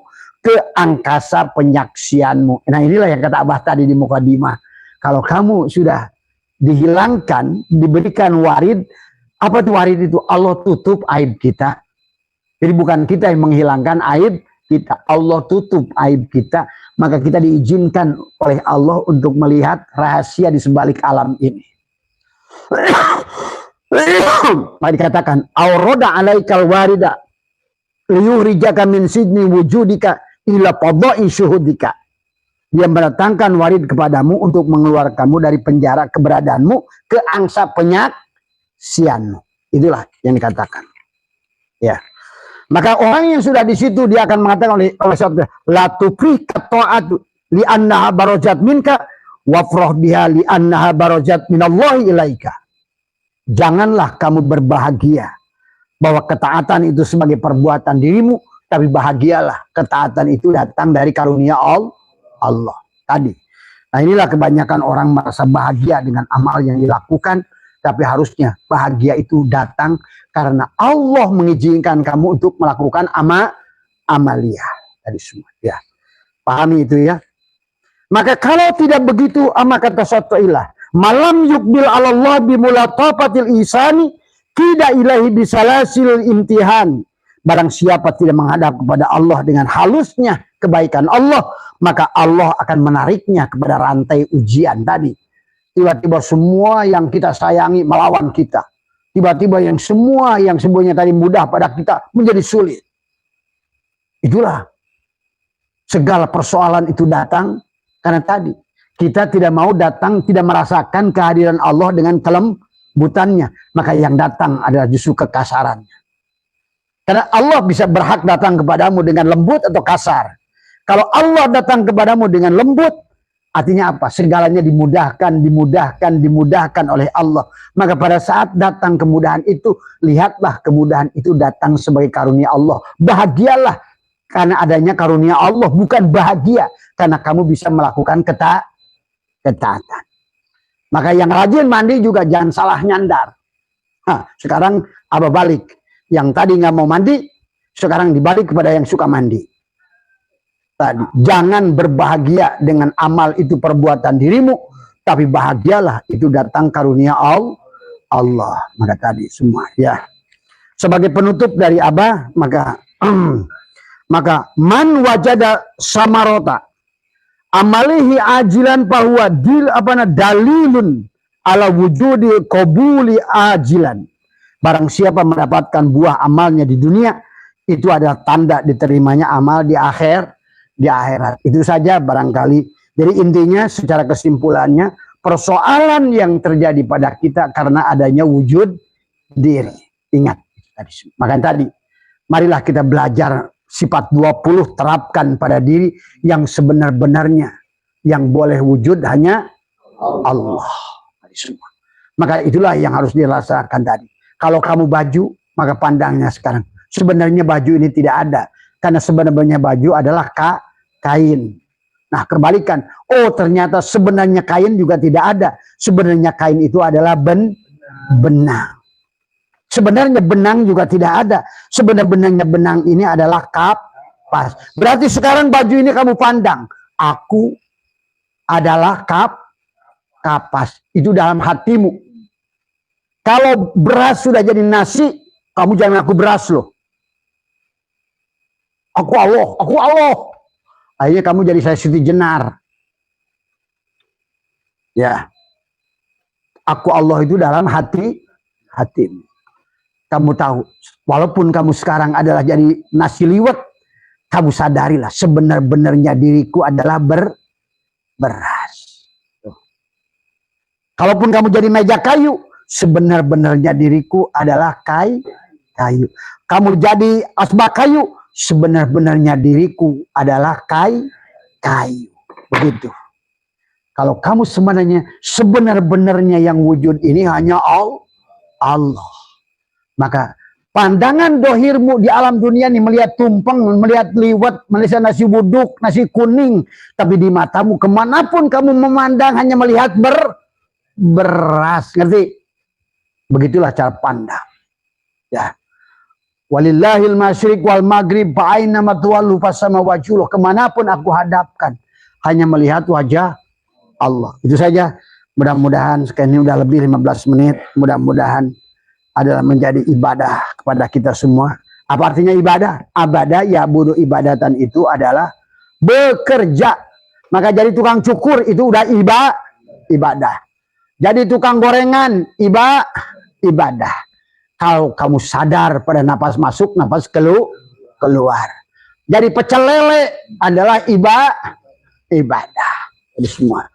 S1: ke angkasa penyaksianmu. Nah inilah yang kata Abah tadi di mukadimah. Kalau kamu sudah dihilangkan, diberikan warid, apa itu warid itu? Allah tutup aib kita. Jadi bukan kita yang menghilangkan aib, kita. Allah tutup aib kita, maka kita diizinkan oleh Allah untuk melihat rahasia di sebalik alam ini. Maka dikatakan, "Auroda alaikal warida liyuhrijaka min sidni wujudika ila qada'i syuhudika." Dia mendatangkan warid kepadamu untuk mengeluarkanmu dari penjara keberadaanmu ke angsa penyaksianmu. Itulah yang dikatakan. Ya. Maka orang yang sudah di situ dia akan mengatakan oleh sabda, la tukrika ta'atu li annaha barajat minka wafrah biha li annaha barajat minallahi ilaika. Janganlah kamu berbahagia bahwa ketaatan itu sebagai perbuatan dirimu, tapi bahagialah ketaatan itu datang dari karunia Allah tadi. Nah, inilah kebanyakan orang merasa bahagia dengan amal yang dilakukan, tapi harusnya bahagia itu datang karena Allah mengizinkan kamu untuk melakukan amaliyah tadi semua. Ya, pahami itu ya. Maka kalau tidak begitu, kata Sotailah, malam yukbil Allah bimulatafatil isani tidak ilahi bisalasil imtihan. Barang siapa tidak menghadap kepada Allah dengan halusnya kebaikan Allah, maka Allah akan menariknya kepada rantai ujian tadi. Tiba-tiba semua yang kita sayangi melawan kita. Tiba-tiba yang semua yang sebenarnya tadi mudah pada kita menjadi sulit. Itulah segala persoalan itu datang karena tadi kita tidak mau datang, tidak merasakan kehadiran Allah dengan kelembutannya. Maka yang datang adalah justru kekasarannya. Karena Allah bisa berhak datang kepadamu dengan lembut atau kasar. Kalau Allah datang kepadamu dengan lembut, artinya apa? Segalanya dimudahkan oleh Allah. Maka pada saat datang kemudahan itu, lihatlah kemudahan itu datang sebagai karunia Allah. Bahagialah karena adanya karunia Allah, bukan bahagia karena kamu bisa melakukan ketaatan. Maka yang rajin mandi juga jangan salah nyandar. Sekarang apa balik? Yang tadi nggak mau mandi, sekarang dibalik kepada yang suka mandi. Tadi, jangan berbahagia dengan amal itu perbuatan dirimu, tapi bahagialah itu datang karunia Allah. Maka tadi semua ya. Sebagai penutup dari Abah, maka man wajada samarota amalihi ajilan bahwa dalilun ala wujudi qabuli ajilan. Barang siapa mendapatkan buah amalnya di dunia, itu adalah tanda diterimanya amal di akhirat. Itu saja barangkali. Jadi intinya secara kesimpulannya, persoalan yang terjadi pada kita karena adanya wujud diri. Ingat maka tadi, marilah kita belajar sifat 20 terapkan pada diri yang sebenar-benarnya. Yang boleh wujud hanya Allah. Maka itulah yang harus dirasakan tadi. Kalau kamu baju, maka pandangnya sekarang. Sebenarnya baju ini tidak ada. Karena sebenarnya baju adalah kain. Nah, kebalikan. Oh, ternyata sebenarnya kain juga tidak ada. Sebenarnya kain itu adalah benang. Sebenarnya benang juga tidak ada. Sebenarnya benang ini adalah kapas. Berarti sekarang baju ini kamu pandang. Aku adalah kapas. Itu dalam hatimu. Kalau beras sudah jadi nasi, kamu jangan aku beras loh. Aku Allah. Akhirnya kamu jadi saya Siti Jenar. Ya. Aku Allah itu dalam hatimu. Kamu tahu, walaupun kamu sekarang adalah jadi nasi liwet, kamu sadarilah sebenar-benarnya diriku adalah beras. Kalaupun kamu jadi meja kayu, sebenar-benarnya diriku adalah kayu. Kamu jadi asbak kayu, sebenar-benarnya diriku adalah kayu. Begitu. Kalau kamu sebenar-benarnya yang wujud ini hanya Allah. Maka pandangan dohirmu di alam dunia ini melihat tumpeng, melihat liwet, melihat nasi buduk, nasi kuning. Tapi di matamu kemanapun kamu memandang hanya melihat beras. Ngerti? Begitulah cara pandang. Ya. Walillahil masyriq wal maghrib fa'aina matwallu fasama wajhuh. Kemanapun aku hadapkan hanya melihat wajah Allah. Itu saja. Mudah-mudahan sekarang ini udah lebih 15 menit. Mudah-mudahan adalah menjadi ibadah kepada kita semua. Apa artinya ibadah? Abadah ya bunuh ibadatan itu adalah bekerja. Maka jadi tukang cukur itu udah ibadah. Jadi tukang gorengan ibadah. Kalau kamu sadar pada napas masuk, napas keluar. Jadi pecel lele adalah ibadah. Jadi semua.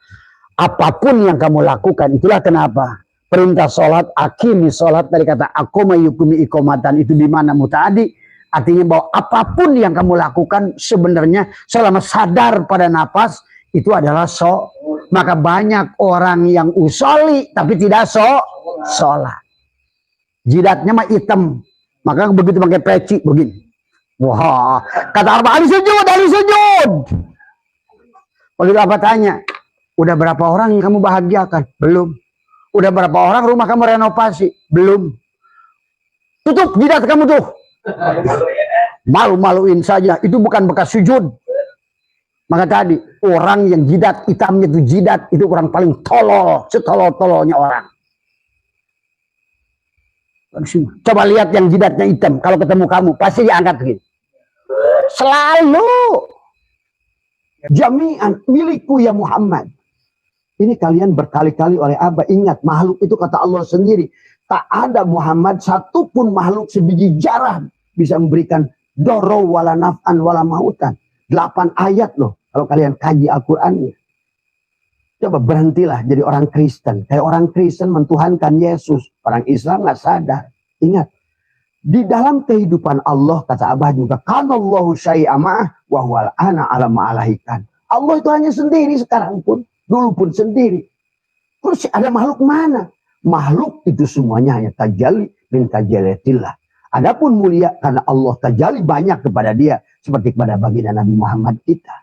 S1: Apapun yang kamu lakukan, itulah kenapa perintah sholat, akimi sholat, dari kata akoma yukumi ikomatan itu di mana muta'adi, artinya bahwa apapun yang kamu lakukan sebenarnya selama sadar pada napas itu adalah maka banyak orang yang usoli tapi tidak sholat. Jidatnya mah hitam, maka begitu pakai peci begini. Wah, kata Arba, Ali sujud. Begitu apa tanya, udah berapa orang yang kamu bahagiakan? Belum. Udah berapa orang rumah kamu renovasi? Belum. Tutup jidat kamu tuh. Malu-maluin saja. Itu bukan bekas sujud. Maka tadi, orang yang jidat hitamnya itu jidat, itu orang paling tolol. Setolol-tololnya orang. Coba lihat yang jidatnya hitam. Kalau ketemu kamu, pasti diangkat begini. Selalu. Jami'an milikku ya Muhammad. Ini kalian berkali-kali oleh Abah ingat, makhluk itu kata Allah sendiri. Tak ada Muhammad satupun makhluk sebiji jarah bisa memberikan doro wala naf'an wala mautan. 8 ayat loh kalau kalian kaji Al-Qur'annya. Coba berhentilah jadi orang Kristen. Kayak orang Kristen mentuhankan Yesus. Orang Islam nggak sadar. Ingat, di dalam kehidupan Allah kata Abah juga, kanallahu syai'ama'ah wa huwal ana ala ma'alahikan. Allah itu hanya sendiri sekarang pun. Dulu pun sendiri. Terus ada makhluk mana? Makhluk itu semuanya hanya tajalli min tajaliyatillah. Adapun mulia karena Allah tajalli banyak kepada dia. Seperti kepada baginda Nabi Muhammad kita.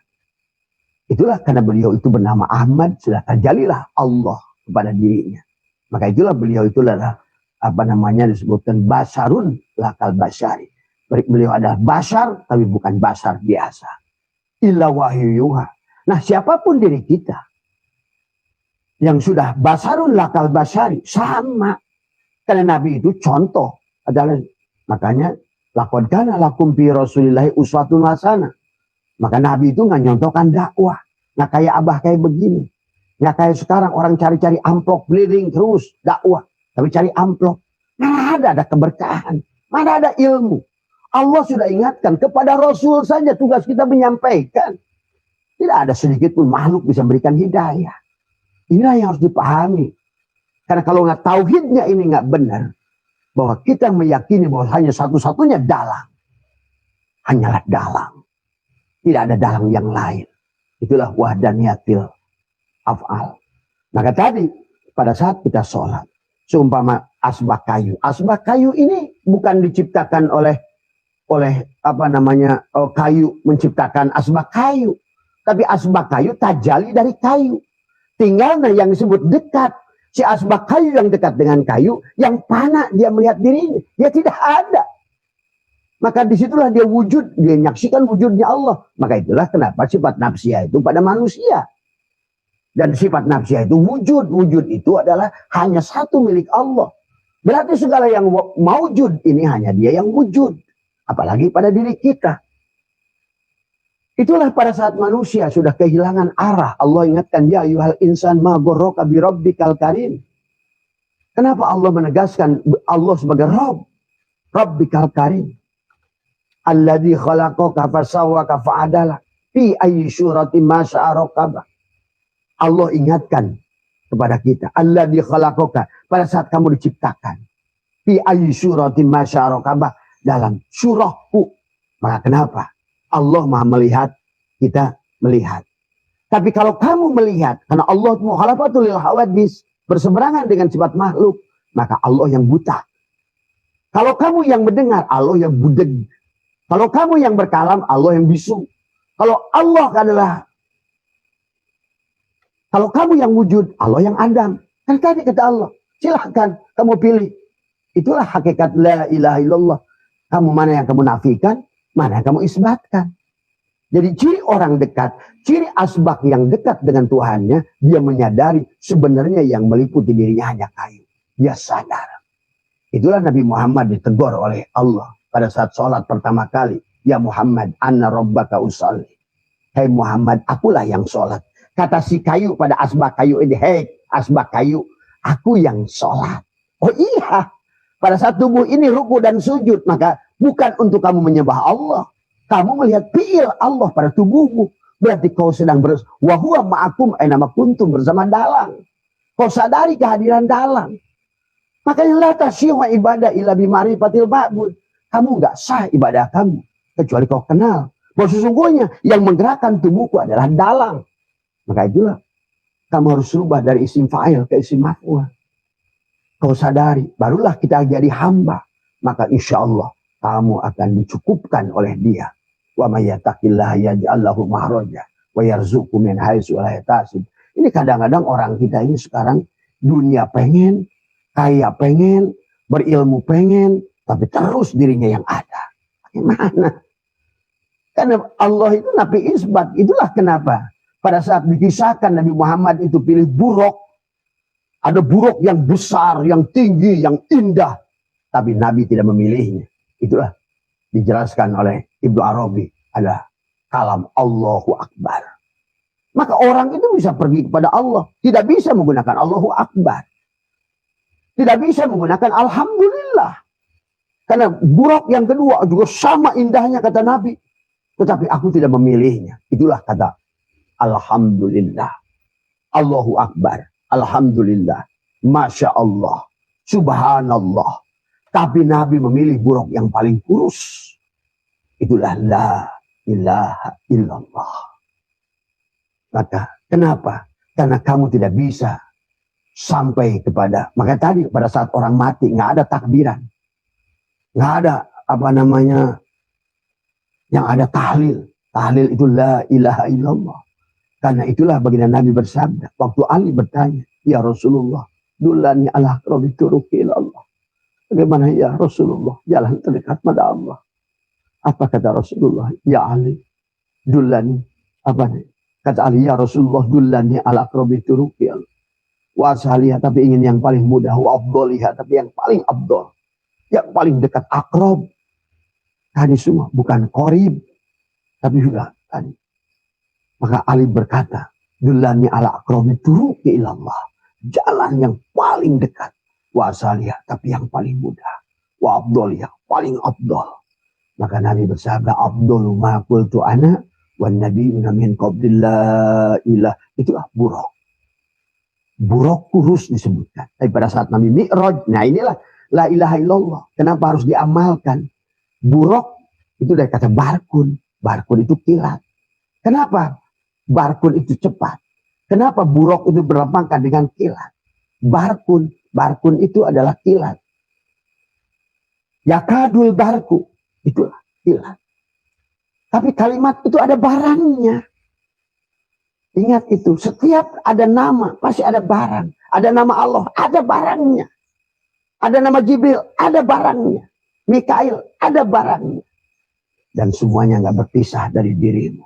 S1: Itulah karena beliau itu bernama Ahmad. Sudah tajallilah Allah kepada dirinya. Maka itulah beliau itu adalah apa namanya disebutkan basarun lakal basyari. Beliau adalah basar tapi bukan basar biasa. Illa wahyuha. Nah siapapun diri kita yang sudah basarun lakal basyari sama. Karena Nabi itu contoh adalah makanya laqad kana lakum fi Rasulillahi uswatun hasanah. Maka Nabi itu nggak nyontohkan dakwah. Nggak kayak Abah kayak begini. Nggak kayak sekarang orang cari-cari amplop keliling terus dakwah. Tapi cari amplop. Mana ada keberkahan. Mana ada ilmu. Allah sudah ingatkan kepada Rasul saja tugas kita menyampaikan. Tidak ada sedikit pun makhluk bisa memberikan hidayah. Inilah yang harus dipahami. Karena kalau nggak tauhidnya ini nggak benar. Bahwa kita meyakini bahwa hanya satu-satunya dalang. Hanyalah dalang. Tidak ada dalang yang lain. Itulah wahdaniyatil af'al. Maka tadi pada saat kita sholat. Seumpama asbak kayu. Asbak kayu ini bukan diciptakan oleh apa namanya kayu menciptakan asbak kayu. Tapi asbak kayu tajali dari kayu. Tinggalnya yang disebut dekat. Si asbak kayu yang dekat dengan kayu, yang panah dia melihat dirinya. Dia tidak ada. Maka disitulah dia wujud. Dia menyaksikan wujudnya Allah. Maka itulah kenapa sifat nafsiyah itu pada manusia. Dan sifat nafsiyah itu wujud. Wujud itu adalah hanya satu milik Allah. Berarti segala yang maujud ini hanya dia yang wujud. Apalagi pada diri kita. Itulah pada saat manusia sudah kehilangan arah. Allah ingatkan, ya ayyuhal insan ma ghurraka bi rabbikal karim. Kenapa Allah menegaskan Allah sebagai Rabb? Rabbikal karim. Alladzi khalaqaka fasawwaka fa'adala. Fi ayyi syuratin ma syaa rakaba. Allah ingatkan kepada kita, alladzi khalaqaka, pada saat kamu diciptakan. Fi ayyi syuratin ma syaa rakaba, dalam surahku. Maka kenapa? Allah Maha melihat, kita melihat. Tapi kalau kamu melihat, karena Allah mukhalafatul lil hawadis, berseberangan dengan sifat makhluk, maka Allah yang buta. Kalau kamu yang mendengar, Allah yang budeg. Kalau kamu yang berkalam, Allah yang bisu. Kalau kamu yang wujud, Allah yang adam. Kan tadi kata Allah, silahkan kamu pilih. Itulah hakikat la ilaha illallah. Kamu mana yang kamu nafikan, mana yang kamu isbatkan. Jadi ciri orang dekat, ciri asbak yang dekat dengan Tuhannya, dia menyadari sebenarnya yang meliputi dirinya hanya kayu. Dia sadar. Itulah Nabi Muhammad ditegur oleh Allah. pada saat sholat pertama kali, ya Muhammad, anna rabbaka usalli. Hei Muhammad, akulah yang sholat. Kata si kayu pada asbak kayu ini, hei asbak kayu, aku yang sholat. Oh iya, pada saat tubuh ini ruku dan sujud, maka bukan untuk kamu menyembah Allah. Kamu melihat fi'il Allah pada tubuhmu. Berarti kau sedang wa huwa ma'akum aina kuntum, bersama dalang. Kau sadari kehadiran dalang. Makanya la tasyihu ibadah illa bima'rifatil ma'bud. Kamu enggak sah ibadah kamu kecuali kau kenal bahwa sesungguhnya yang menggerakkan tubuhku adalah dalang. Maka itulah kamu harus rubah dari isim fa'il ke isim maf'ul. Kau sadari, barulah kita jadi hamba. Maka insya Allah kamu akan dicukupkan oleh Dia. Wa may yattaqillaha yaj'al lahu makhraja wa yarzuqhu min haitsu la yahtasib. Ini kadang-kadang orang kita ini sekarang dunia pengen, kaya pengen, berilmu pengen, tapi terus dirinya yang ada. Bagaimana? Karena Allah itu nabi isbat. Itulah kenapa pada saat dikisahkan Nabi Muhammad itu pilih buruk. Ada buruk yang besar, yang tinggi, yang indah. Tapi Nabi tidak memilihnya. Itulah dijelaskan oleh Ibnu Arabi. Ada kalam Allahu Akbar. Maka orang itu bisa pergi kepada Allah. Tidak bisa menggunakan Allahu Akbar. Tidak bisa menggunakan Alhamdulillah. Karena buruk yang kedua juga sama indahnya kata Nabi. Tetapi aku tidak memilihnya. Itulah kata Alhamdulillah. Allahu Akbar. Alhamdulillah. Masya Allah. Subhanallah. Tapi Nabi memilih buruk yang paling kurus. Itulah la ilaha illallah. Maka kenapa? Karena kamu tidak bisa sampai kepada. Maka tadi pada saat orang mati nggak ada takbiran. Nggak ada apa namanya. Yang ada tahlil. Tahlil itu la ilaha illallah. Karena itulah baginda Nabi bersabda. Waktu Ali bertanya. Ya Rasulullah. Dulani ala aqrabi turuqi ilallah. Bagaimana ya Rasulullah? Jalan terdekat pada Allah. Apa kata Rasulullah? Ya Ali. Dulani. Apa nih? Kata Ali, ya Rasulullah. Dulani ala aqrabi turuqi ilallah. Wa ashaliyah, tapi ingin yang paling mudah. Wa afdoliyah, tapi yang paling afdol. Yang paling dekat akrob. Tadi semua bukan korib, tapi juga tadi. Maka Ali berkata, Dulani ala akromi turuqi ilallah. Jalan yang paling dekat. Wa asaliyah, tapi yang paling mudah. Wa abdoliyah, paling abdol. Maka Nabi bersabda, abdolu ma qultu ana wa nabiyuna min qablillah ilah. Itulah buruk. Buruk kurus disebutkan. Tapi pada saat Nabi Mi'raj, nah inilah la ilaha illallah. Kenapa harus diamalkan? Buruk itu dari kata barkun. Barkun itu kilat. Kenapa? Barkun itu cepat. Kenapa buruk itu berlambangkan dengan kilat? Barkun. Barkun itu adalah kilat. Yakadul barku. Itulah kilat. Tapi kalimat itu ada barangnya. Ingat itu. Setiap ada nama, pasti ada barang. Ada nama Allah, ada barangnya. Ada nama Jibril, ada barangnya. Mikail, ada barangnya. Dan semuanya nggak berpisah dari dirimu.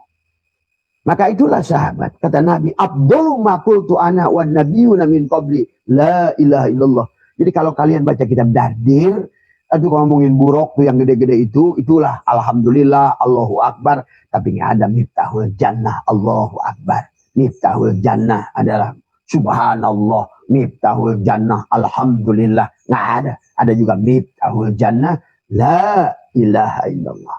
S1: Maka itulah sahabat. Kata Nabi, Abdul ma qultu ana wa nabiyuna min qabli. La ilaha illallah. Jadi kalau kalian baca kitab Dardir, itu kalau ngomongin buruk tuh yang gede-gede itu, itulah Alhamdulillah, Allahu Akbar. Tapi nggak ada miftahul jannah, Allahu Akbar. Miftahul jannah adalah Subhanallah. Miftahul jannah, Alhamdulillah. Nggak ada. Ada juga miftahul jannah, la ilaha illallah.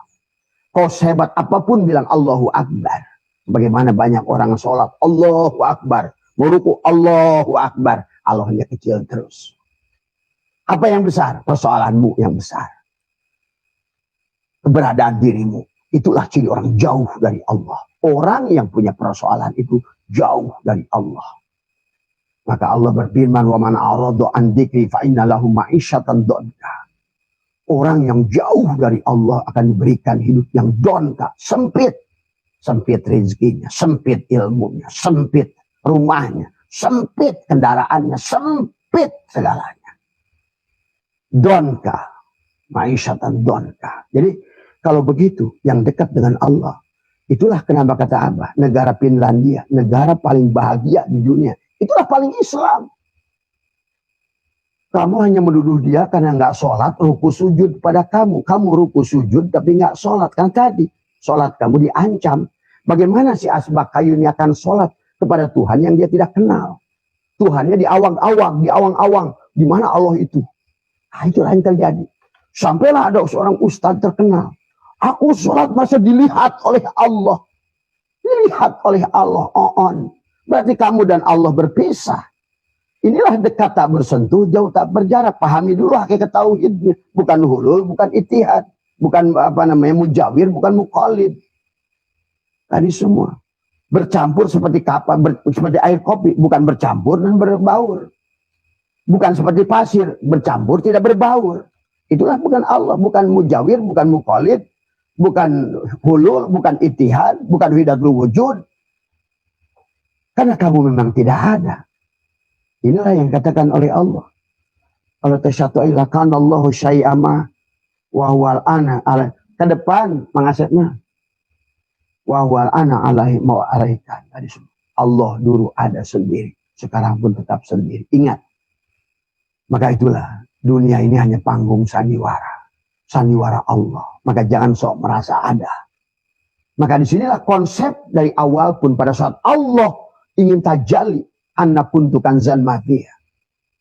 S1: Kau sehebat apapun bilang Allahu Akbar. Bagaimana banyak orang sholat Allahu Akbar. Meruku Allahu Akbar. Allahnya kecil terus. Apa yang besar? Persoalanmu yang besar. Keberadaan dirimu. Itulah ciri orang jauh dari Allah. Orang yang punya persoalan itu jauh dari Allah. Maka Allah berfirman, wa man a'rada an dzikri fa inna lahu ma'isyatan dhanka. Orang yang jauh dari Allah akan diberikan hidup yang dhanka, sempit. Sempit rezekinya, sempit ilmunya, sempit rumahnya, sempit kendaraannya, sempit segalanya. Dhanka, ma'isyatan dhanka. Jadi kalau begitu, yang dekat dengan Allah, itulah kenapa kata Abah, negara Finlandia, negara paling bahagia di dunia. Itulah paling Islam. Kamu hanya menuduh dia karena nggak sholat, ruku sujud pada kamu. Kamu ruku sujud tapi nggak sholat. Kan tadi sholat kamu diancam. Bagaimana si Asbak kayu ini akan sholat kepada Tuhan yang dia tidak kenal? Tuhannya di awang-awang, di awang-awang. Di mana Allah itu? Nah, itulah yang terjadi. Sampailah ada seorang ustadz terkenal. Aku sholat masa dilihat oleh Allah. Dilihat oleh Allah. Berarti kamu dan Allah berpisah. Inilah dekat tak bersentuh, jauh tak berjarak. Pahami dulu hakikat tauhidnya. Bukan hulul, bukan itihad. Bukan mujawir, bukan muqallid. Tadi semua. Bercampur seperti kapal, seperti air kopi. Bukan bercampur dan berbaur. Bukan seperti pasir, bercampur tidak berbaur. Itulah bukan Allah, bukan mujawir, bukan muqallid, bukan hulul, bukan itihad, bukan wahdatul wujud. Karena kamu memang tidak ada. Inilah yang katakan oleh Allah. Allah tasyatu'ila kana Allahu syai'ama wa huwal ana ala. Ke depan mengasihna. Wa huwal ana alaihi ma alaikan. Allah dulu ada sendiri, sekarang pun tetap sendiri. Ingat. Maka itulah dunia ini hanya panggung sandiwara. Sandiwara Allah. Maka jangan sok merasa ada. Maka disinilah konsep dari awal pun pada saat Allah ingin tajalli. Anak kuntukan zan mafia.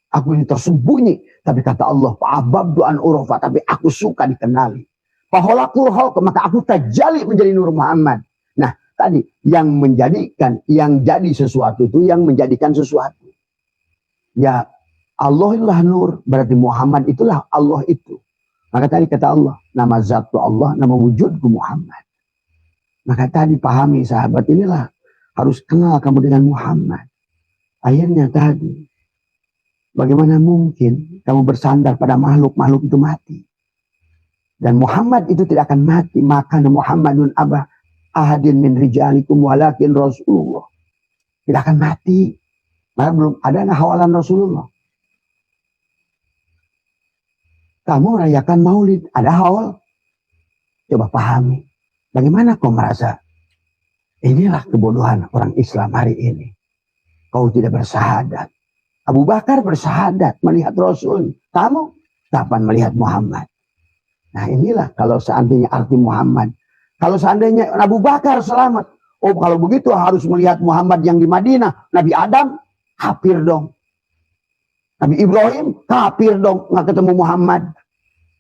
S1: Aku ini tersembunyi. Tapi kata Allah, fa'ababdu an urofa. Tapi aku suka dikenali. Faholakul holk. Maka aku tajalli menjadi Nur Muhammad. Nah tadi yang menjadikan, yang jadi sesuatu itu, yang menjadikan sesuatu. Ya Allah itulah Nur. Berarti Muhammad itulah Allah itu. Maka tadi kata Allah, nama zatu Allah, nama wujudku Muhammad. Maka tadi pahami sahabat, inilah harus kenal kamu dengan Muhammad. Akhirnya tadi, bagaimana mungkin kamu bersandar pada makhluk itu mati. Dan Muhammad itu tidak akan mati. Maka Muhammadun abah ahadin min rijalikum walakin Rasulullah. Tidak akan mati. Maka belum ada hawalan Rasulullah. Kamu merayakan maulid, ada haul. Coba pahami. Bagaimana kau merasa? Inilah kebodohan orang Islam hari ini. Kau tidak bersahadat. Abu Bakar bersahadat melihat Rasul. Kamu kapan melihat Muhammad? Nah inilah kalau seandainya arti Muhammad. Kalau seandainya Abu Bakar selamat. Oh kalau begitu harus melihat Muhammad yang di Madinah. Nabi Adam kafir dong. Nabi Ibrahim kafir dong. Nggak ketemu Muhammad.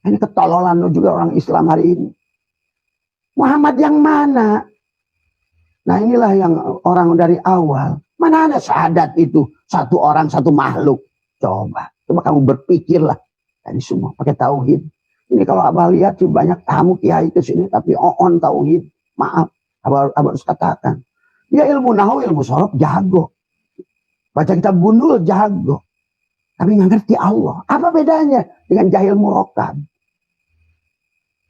S1: Ini ketololan juga orang Islam hari ini. Muhammad yang mana? Nah inilah yang orang dari awal. Mana ada syahadat itu? Satu orang, satu makhluk. Coba kamu berpikirlah. Tadi semua pakai tauhid. Ini kalau abah lihat sih banyak tamu kiai ke sini. Tapi tauhid. Maaf. Abah harus katakan. Dia ilmu nahu, ilmu sorof jago. Baca kitab gundul jago. Tapi nggak ngerti Allah. Apa bedanya dengan jahil murokab?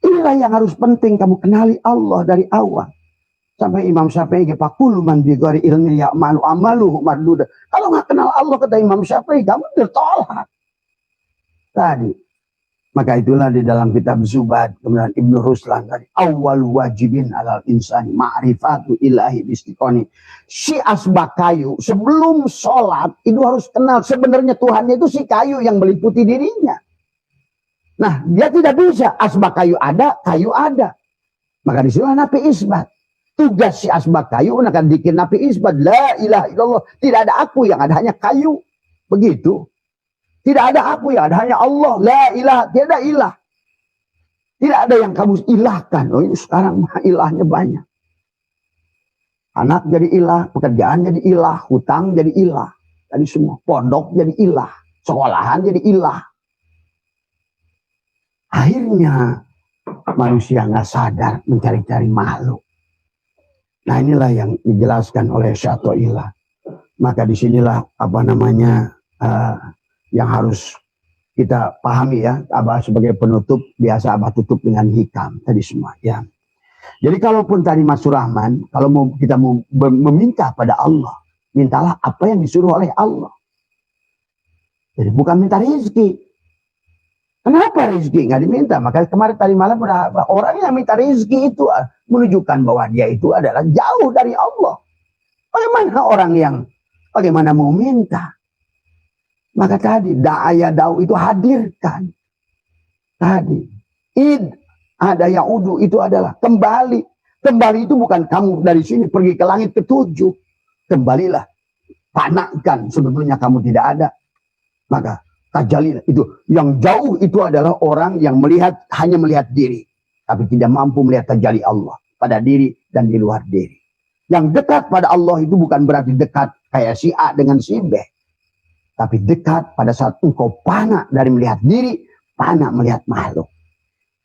S1: Inilah yang harus penting kamu kenali Allah dari awal. Sampai Imam Syafi'i pakulu man bi ghairi ilmi ya'malu amaluhu marduda. Kalau nggak kenal Allah kata Imam Syafi'i, kamu ditolak. Tadi. Maka itulah di dalam kitab Zubad, kemudian Ibnu Ruslan tadi, awal wajibin alal insani ma'rifatu ilahi bistiqoni. Si asbak kayu sebelum sholat itu harus kenal sebenarnya Tuhannya itu si kayu yang meliputi dirinya. Nah, dia tidak bisa asbak kayu ada. Maka disitulah nafi isbat. Tugas si asbak kayu akan dikir nafi isbat. La ilaha illallah. Tidak ada aku, yang ada hanya kayu. Begitu. Tidak ada aku, yang ada hanya Allah. La ilaha. Tidak ilah. Tidak ada yang kamu ilahkan. Oh ini sekarang ilahnya banyak. Anak jadi ilah. Pekerjaan jadi ilah. Hutang jadi ilah. Tadi semua. Pondok jadi ilah. Sekolahan jadi ilah. Akhirnya manusia nggak sadar mencari-cari makhluk. Nah inilah yang dijelaskan oleh Syato'ilah. Maka disinilah yang harus kita pahami ya. Abah sebagai penutup biasa Abah tutup dengan hikam tadi semua ya. Jadi kalaupun tadi Mas Surahman, kalau kita mau meminta pada Allah, mintalah apa yang disuruh oleh Allah. Jadi bukan minta rezeki. Kenapa rezeki nggak diminta? Maka kemarin tadi malam orang yang minta rezeki itu menunjukkan bahwa dia itu adalah jauh dari Allah. Bagaimana orang yang bagaimana mau minta? Maka tadi da'aya da'u itu hadirkan. Tadi id ada yaudu itu adalah kembali. Kembali itu bukan kamu dari sini pergi ke langit ketujuh. Kembalilah. Panakan sebetulnya kamu tidak ada. Maka tajalli itu yang jauh itu adalah orang yang melihat hanya melihat diri, tapi tidak mampu melihat tajalli Allah pada diri dan di luar diri. Yang dekat pada Allah itu bukan berarti dekat kayak si A dengan si B, tapi dekat pada saat engkau pana dari melihat diri, pana melihat makhluk.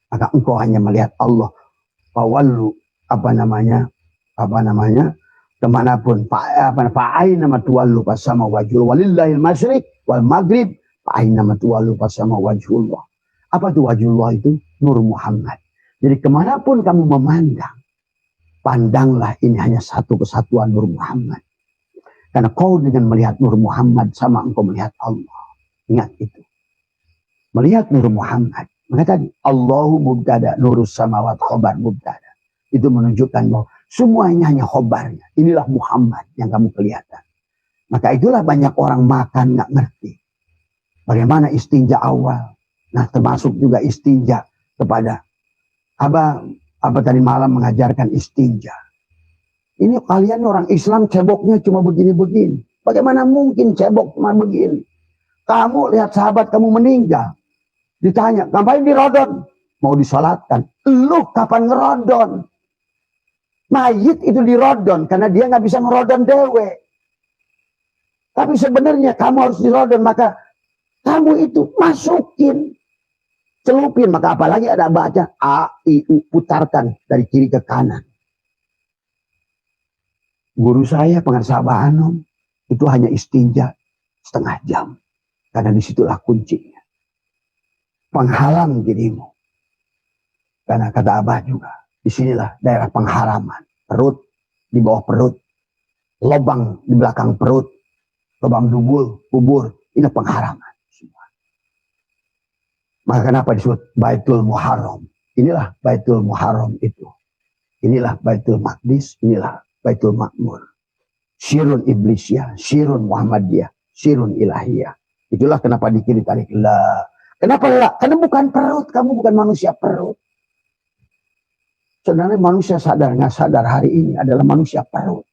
S1: Maka engkau hanya melihat Allah. Fawallu kemanapun fa'aina matuwallu fasama wajhul walillahil masyriq wal maghrib fa'aina matuwallu fasama wajhullah. Apa itu wajhullah itu? Nur Muhammad. Jadi kemanapun kamu memandang, pandanglah ini hanya satu kesatuan Nur Muhammad. Karena kau dengan melihat Nur Muhammad sama engkau melihat Allah. Ingat itu. Melihat Nur Muhammad. Maka tadi Allahu mubtada nurus samawat khobar mubtada. Itu menunjukkan bahwa semuanya hanya khobarnya. Inilah Muhammad yang kamu kelihatan. Maka itulah banyak orang makan nggak ngerti. Bagaimana istinja awal. Nah termasuk juga istinja kepada apa tadi malam mengajarkan istinja. Ini kalian orang Islam ceboknya cuma begini-begini. Bagaimana mungkin cebok cuma begini? Kamu lihat sahabat kamu meninggal. Ditanya, ngapain dirodon? Mau disolatkan. Lu kapan ngerodon? Mayit itu dirodon karena dia nggak bisa ngerodon dewe. Tapi sebenarnya kamu harus dirodon, maka kamu itu masukin, celupin. Maka apalagi ada baca A, I, U, putarkan dari kiri ke kanan. Guru saya pengarsa Anom itu hanya istinja setengah jam. Karena disitulah kuncinya. Penghalang dirimu. Karena kata Abah juga, disinilah daerah pengharaman. Perut, di bawah perut. Lubang di belakang perut. Lubang dubul, kubur. Ini pengharaman semua. Maka kenapa disebut Baitul Muharram? Inilah Baitul Muharram itu. Inilah Baitul Maqdis. Inilah Baitul Makmur. Syirun Iblisiyah, Syirun Muhammadiyah, Syirun Ilahiyah. Itulah kenapa dikiri tarik la. Kenapa la? Karena bukan perut, kamu bukan manusia perut. Sebenarnya manusia sadar nggak sadar hari ini adalah manusia perut.